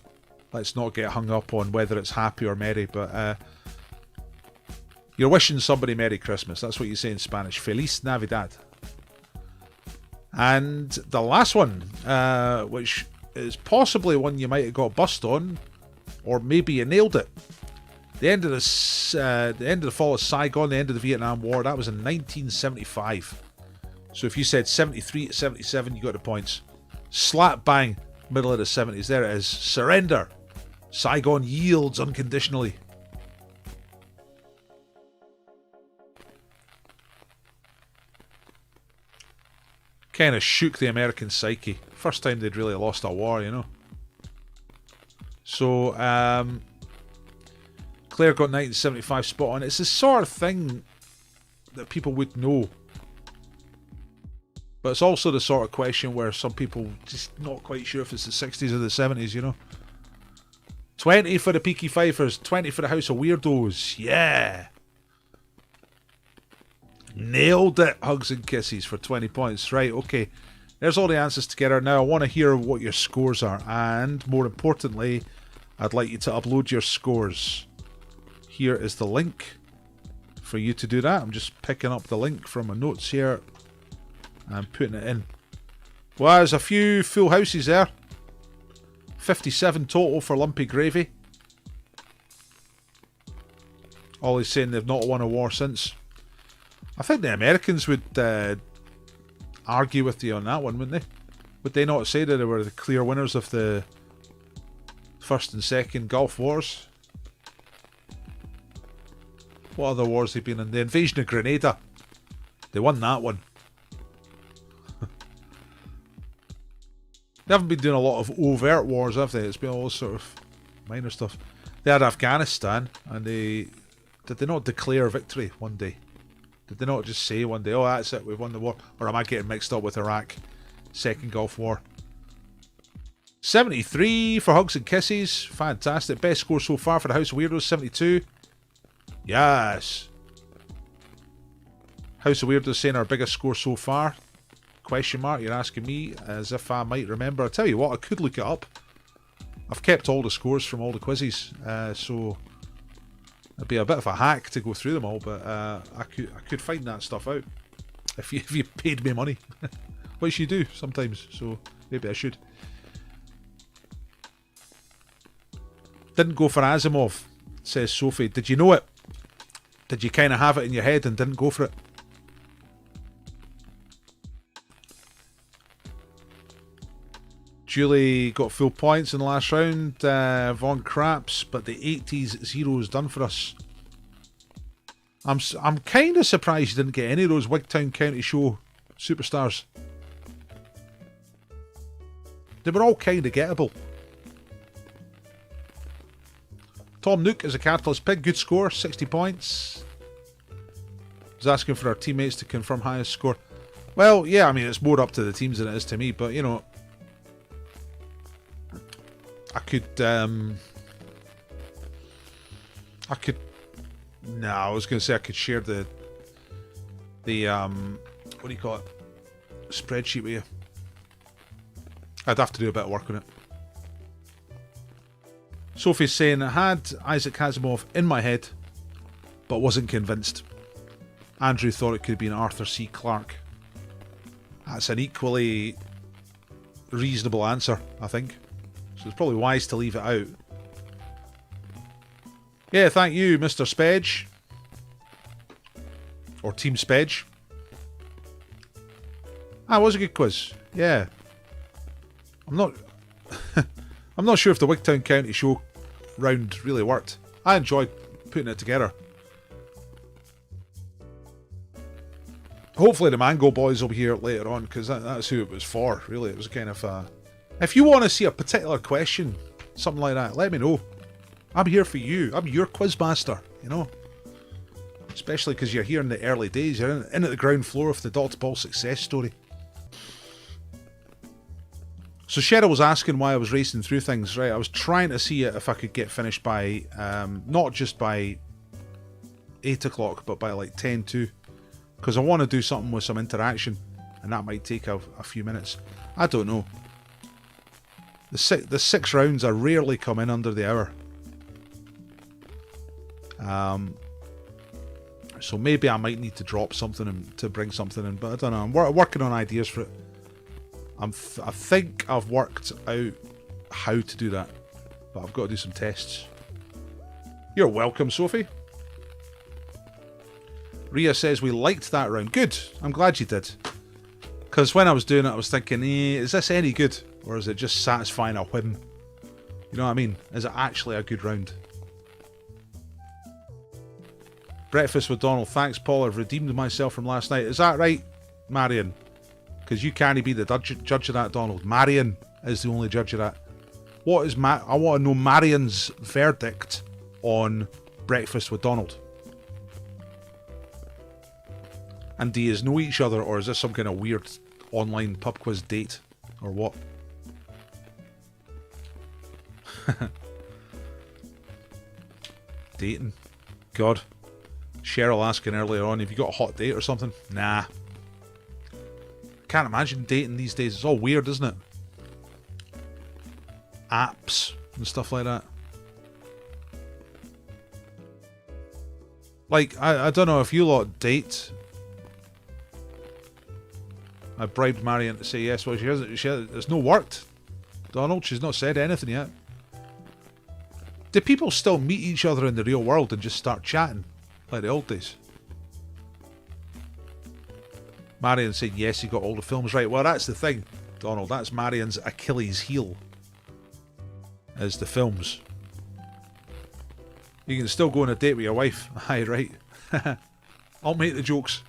Let's not get hung up on whether it's happy or merry, but you're wishing somebody Merry Christmas. That's what you say in Spanish. Feliz Navidad. And the last one, which is possibly one you might have got bust on, or maybe you nailed it. The end of the fall of Saigon, the end of the Vietnam War, that was in 1975. So if you said 73 to 77, you got the points. Slap bang, middle of the 70s. There it is. Surrender. Saigon yields unconditionally. Kind of shook the American psyche. First time they'd really lost a war, you know. So, Claire got 1975 spot on. It's the sort of thing that people would know. But it's also the sort of question where some people just not quite sure if it's the 60s or the 70s, you know. 20 for the Peaky Fifers, 20 for the House of Weirdos. Yeah. Nailed it, Hugs and Kisses for 20 points. Right, okay. There's all the answers together. Now I want to hear what your scores are. And more importantly, I'd like you to upload your scores. Here is the link for you to do that. I'm just picking up the link from my notes here and putting it in. Well, there's a few full houses there. 57 total for Lumpy Gravy. Ollie's saying they've not won a war since. I think the Americans would argue with you on that one, wouldn't they? Would they not say that they were the clear winners of the First and Second Gulf Wars? What other wars they've been in? The invasion of Grenada. They won that one. They haven't been doing a lot of overt wars, have they? It's been all sort of minor stuff. They had Afghanistan, and did they not declare victory one day? Did they not just say one day, oh, that's it, we've won the war? Or am I getting mixed up with Iraq? Second Gulf War. 73 for Hugs and Kisses. Fantastic. Best score so far for the House of Weirdos, 72. Yes. House of Weirdos saying our biggest score so far. Question mark, you're asking me as if I might remember. I'll tell you what, I could look it up. I've kept all the scores from all the quizzes, so it'd be a bit of a hack to go through them all, but I could find that stuff out if you paid me money, which you do sometimes, so maybe I should. Didn't go for Asimov, says Sophie. Did you know it? Did you kind of have it in your head and didn't go for it? Julie got full points in the last round. Von Craps, but the 80s zero's done for us. I'm kind of surprised you didn't get any of those Wigtown County Show superstars. They were all kind of gettable. Tom Nook is a capitalist pig. Good score, 60 points. He's asking for our teammates to confirm highest score. Well, yeah, I mean, it's more up to the teams than it is to me, but, you know, I was going to say I could share the what do you call it, spreadsheet with you. I'd have to do a bit of work on it. Sophie's saying, I had Isaac Asimov in my head, but wasn't convinced. Andrew thought it could have been Arthur C. Clarke. That's an equally reasonable answer, I think. So it's probably wise to leave it out. Yeah, thank you, Mr. Spedge. Or Team Spedge. That was a good quiz. Yeah. I'm not sure if the Wigtown County Show round really worked. I enjoyed putting it together. Hopefully the Mango Boys will be here later on, because that's who it was for, really. It was kind of if you want to see a particular question, something like that, let me know. I'm here for you. I'm your quizmaster, you know. Especially because you're here in the early days. You're in at the ground floor of the Dodgeball success story. So Cheryl was asking why I was racing through things, right? I was trying to see if I could get finished by, not just by 8 o'clock, but by like 10 to. Because I want to do something with some interaction, and that might take a few minutes. I don't know. The 6 rounds I rarely come in under the hour. So maybe I might need to drop something to bring something in, but I don't know. I'm working on ideas for it. I think I've worked out how to do that, but I've got to do some tests. You're welcome, Sophie. Ria says we liked that round. Good. I'm glad you did. Because when I was doing it, I was thinking, is this any good? Or is it just satisfying a whim? You know what I mean? Is it actually a good round? Breakfast with Donald. Thanks, Paul. I've redeemed myself from last night. Is that right, Marion? Because you can't be the judge of that, Donald. Marion is the only judge of that. What is I want to know Marion's verdict on Breakfast with Donald. And do you know each other, or is this some kind of weird online pub quiz date, or what? dating. God. Cheryl asking earlier on, have you got a hot date or something? Nah. Can't imagine dating these days. It's all weird, isn't it? Apps and stuff like that. Like, I don't know if you lot date. I bribed Marion to say yes. Well, she hasn't. It's not worked. Donald, she's not said anything yet. Do people still meet each other in the real world and just start chatting like the old days? Marion said yes, he got all the films right. Well, that's the thing, Donald. That's Marion's Achilles heel. Is the films. You can still go on a date with your wife. Aye, right. I'll make the jokes.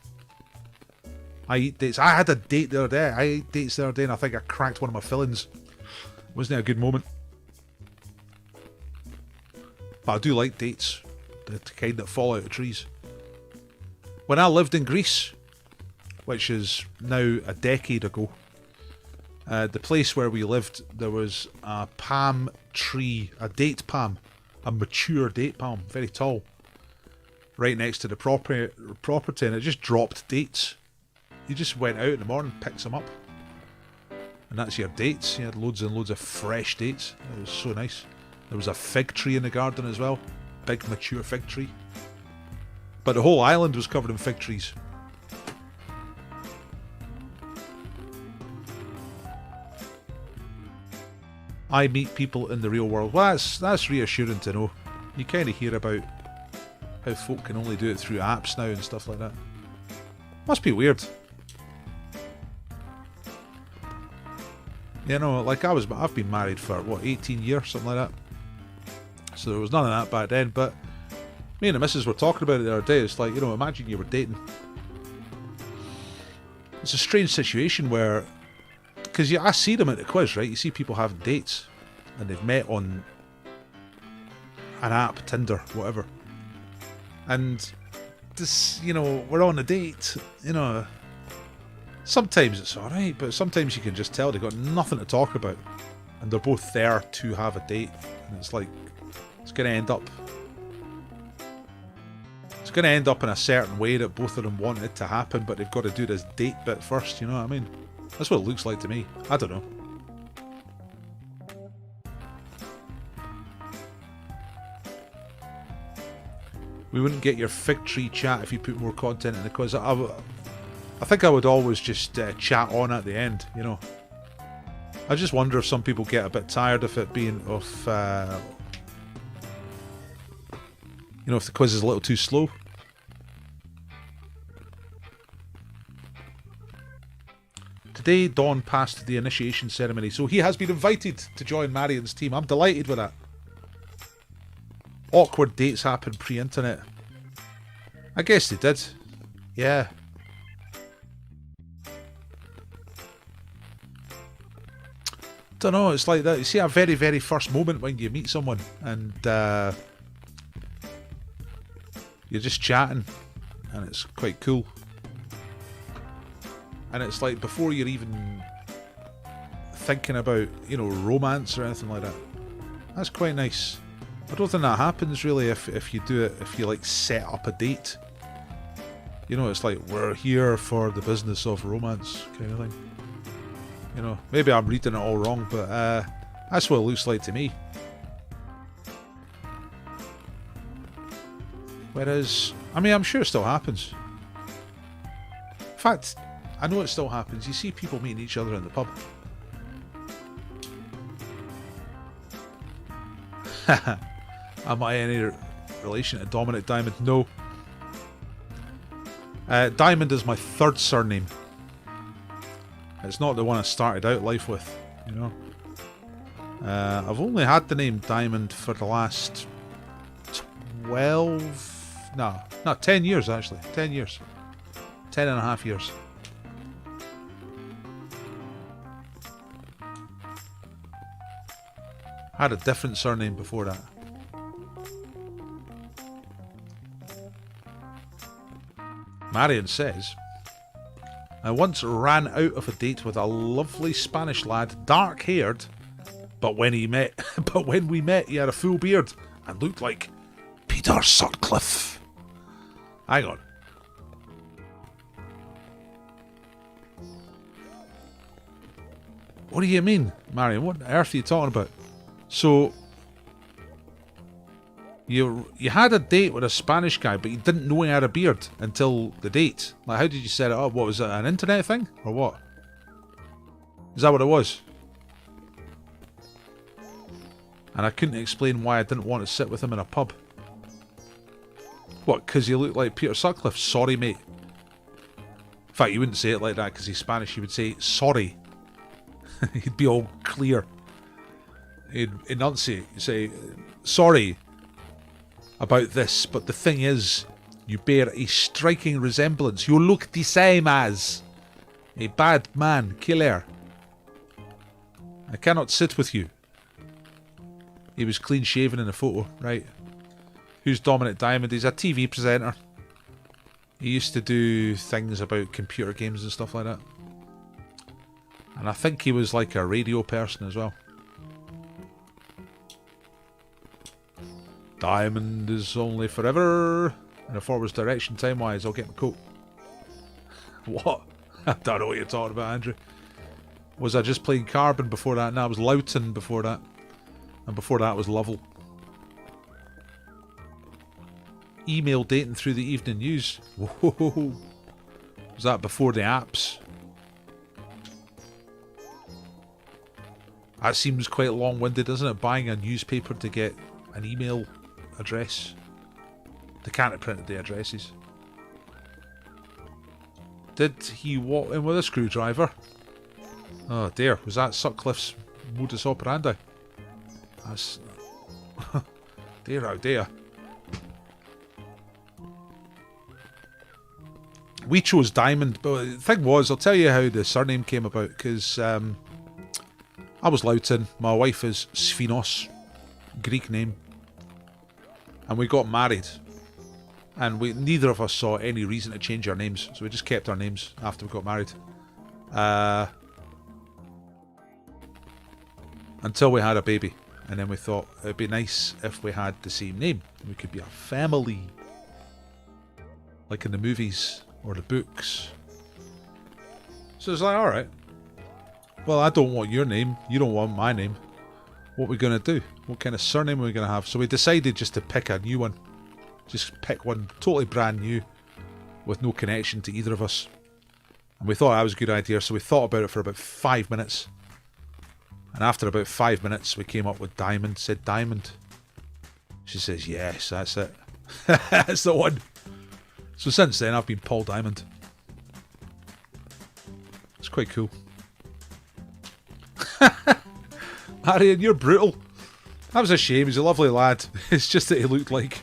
I eat dates. I had a date the other day. I ate dates the other day and I think I cracked one of my fillings. Wasn't it a good moment? But I do like dates. The kind that fall out of trees. When I lived in Greece, which is now a decade ago, the place where we lived, there was a palm tree, a date palm, a mature date palm, very tall, right next to the property, and it just dropped dates. You just went out in the morning, picked some up, and that's your dates. You had loads and loads of fresh dates. It was so nice. There was a fig tree in the garden as well, big mature fig tree. But the whole island was covered in fig trees. I meet people in the real world. Well, that's reassuring to know. You kind of hear about how folk can only do it through apps now and stuff like that. Must be weird. You know, like I've been married for, what, 18 years, something like that. So there was none of that back then, but me and the missus were talking about it the other day. It's like, you know, imagine you were dating. It's a strange situation where, because I see them at the quiz, right? You see people having dates, and they've met on an app, Tinder, whatever. And this, you know, we're on a date, you know. Sometimes it's alright, but sometimes you can just tell they've got nothing to talk about. And they're both there to have a date. And it's like, it's going to end up... It's going to end up in a certain way that both of them want it to happen, but they've got to do this date bit first, you know what I mean? That's what it looks like to me. I don't know. We wouldn't get your fig tree chat if you put more content in the quiz. I think I would always just chat on at the end, you know. I just wonder if some people get a bit tired of it being you know, if the quiz is a little too slow. Today, Dawn passed the initiation ceremony, so he has been invited to join Marion's team. I'm delighted with that. Awkward dates happen pre-internet. I guess they did. Yeah. Don't know, it's like that. You see a very, very first moment when you meet someone and you're just chatting and it's quite cool. And it's like before you're even thinking about, you know, romance or anything like that. That's quite nice. I don't think that happens really if you do it, if you like set up a date. You know, it's like, we're here for the business of romance kind of thing. You know, maybe I'm reading it all wrong, but that's what it looks like to me. Whereas, I mean, I'm sure it still happens. In fact, I know it still happens. You see people meeting each other in the pub. Am I any relation to Dominic Diamond? No. Diamond is my third surname. It's not the one I started out life with, you know. I've only had the name Diamond for the last 10 years actually. 10 years. 10 and a half years. I had a different surname before that. Marion says, I once ran out of a date with a lovely Spanish lad, dark-haired, but when we met, he had a full beard and looked like Peter Sutcliffe. Hang on. What do you mean, Marion? What on earth are you talking about? So, you had a date with a Spanish guy, but you didn't know he had a beard until the date. Like, how did you set it up? What was it, an internet thing? Or what? Is that what it was? And I couldn't explain why I didn't want to sit with him in a pub. What, because you look like Peter Sutcliffe? Sorry, mate. In fact, you wouldn't say it like that because he's Spanish. You would say, sorry. He'd be all clear. He'd enunciate. He'd say, sorry about this, but the thing is, you bear a striking resemblance. You look the same as a bad man killer. I cannot sit with you. He was clean shaven in the photo, right? Who's Dominic Diamond? He's a TV presenter. He used to do things about computer games and stuff like that. And I think he was like a radio person as well. Diamond is only forever. In a forwards direction, time-wise, I'll get my coat. What? I don't know what you're talking about, Andrew. Was I just playing Carbon before that? No, I was Loughton before that. And before that was Lovell. Email dating through the evening news. Whoa. Was that before the apps? That seems quite long-winded, doesn't it? Buying a newspaper to get an email address. They can't have printed the addresses. Did he walk in with a screwdriver? Oh dear, was that Sutcliffe's modus operandi? That's... dear oh dear. We chose Diamond, but the thing was, I'll tell you how the surname came about, because I was Loughton, my wife is Sphinos, Greek name, and we got married, and neither of us saw any reason to change our names, so we just kept our names after we got married. Until we had a baby, and then we thought it'd be nice if we had the same name. We could be a family, like in the movies or the books. So it's like, alright, well, I don't want your name, you don't want my name. What are we going to do? What kind of surname are we going to have? So we decided just to pick a new one. Just pick one totally brand new, with no connection to either of us. And we thought that was a good idea, so we thought about it for about 5 minutes. And after about 5 minutes, we came up with Diamond. Said Diamond. She says, yes, that's it. That's the one. So since then, I've been Paul Diamond. It's quite cool. Marion, you're brutal. That was a shame. He's a lovely lad. It's just that he looked like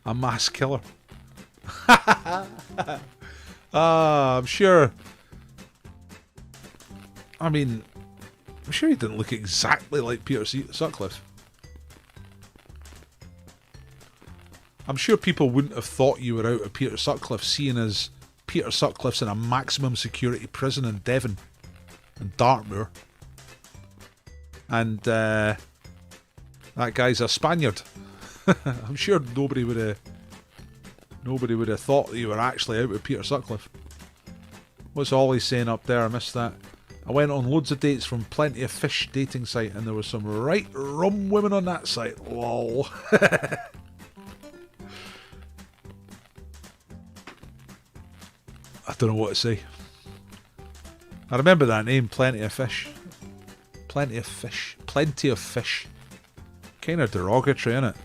a mass killer. I'm sure. I mean, I'm sure he didn't look exactly like Peter Sutcliffe. I'm sure people wouldn't have thought you were out of Peter Sutcliffe, seeing as Peter Sutcliffe's in a maximum security prison in Devon, in Dartmoor. And that guy's a Spaniard. I'm sure nobody would have thought that you were actually out with Peter Sutcliffe. What's Ollie saying up there? I missed that. I went on loads of dates from Plenty of Fish dating site, and there was some right rum women on that site. Lol. I don't know what to say. I remember that name, Plenty of Fish. Plenty of Fish. Plenty of Fish. Kind of derogatory, isn't it?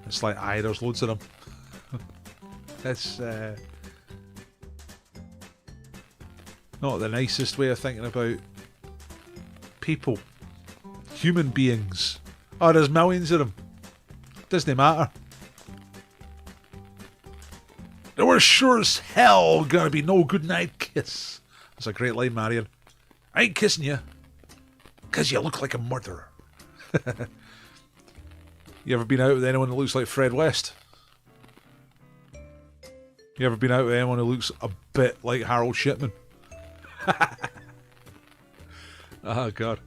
It's like, aye, there's loads of them. It's not the nicest way of thinking about people. Human beings. Oh, there's millions of them. Doesn't matter. There was sure as hell gonna be no goodnight kiss. That's a great line, Marion. I ain't kissing you, because you look like a murderer. You ever been out with anyone that looks like Fred West? You ever been out with anyone who looks a bit like Harold Shipman? Oh, God.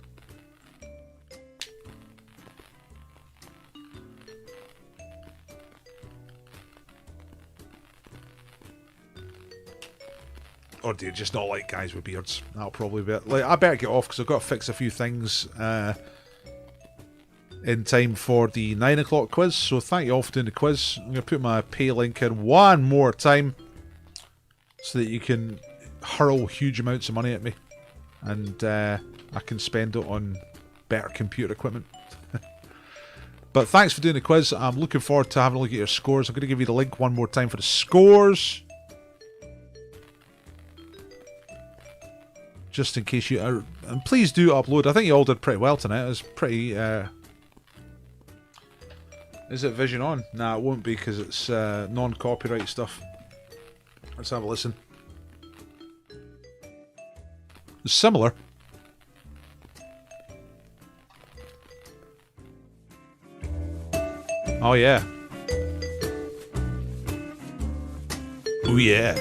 Or do you just not like guys with beards? That'll probably be it. Like, I better get off because I've got to fix a few things in time for the 9 o'clock quiz. So thank you all for doing the quiz. I'm going to put my pay link in one more time so that you can hurl huge amounts of money at me. And I can spend it on better computer equipment. But thanks for doing the quiz. I'm looking forward to having a look at your scores. I'm going to give you the link one more time for the scores. Just in case you are... And please do upload. I think you all did pretty well tonight. It was pretty... Is it Vision On? Nah, it won't be because it's non-copyright stuff. Let's have a listen. It's similar. Oh yeah. Oh yeah.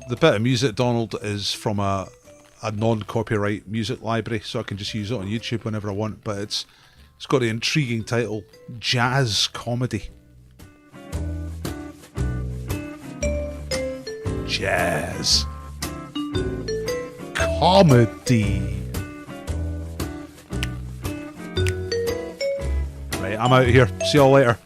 The bit of music, Donald, is from a non-copyright music library, so I can just use it on YouTube whenever I want, but it's got the intriguing title, Jazz Comedy. Jazz Comedy. Right, I'm out of here. See y'all later.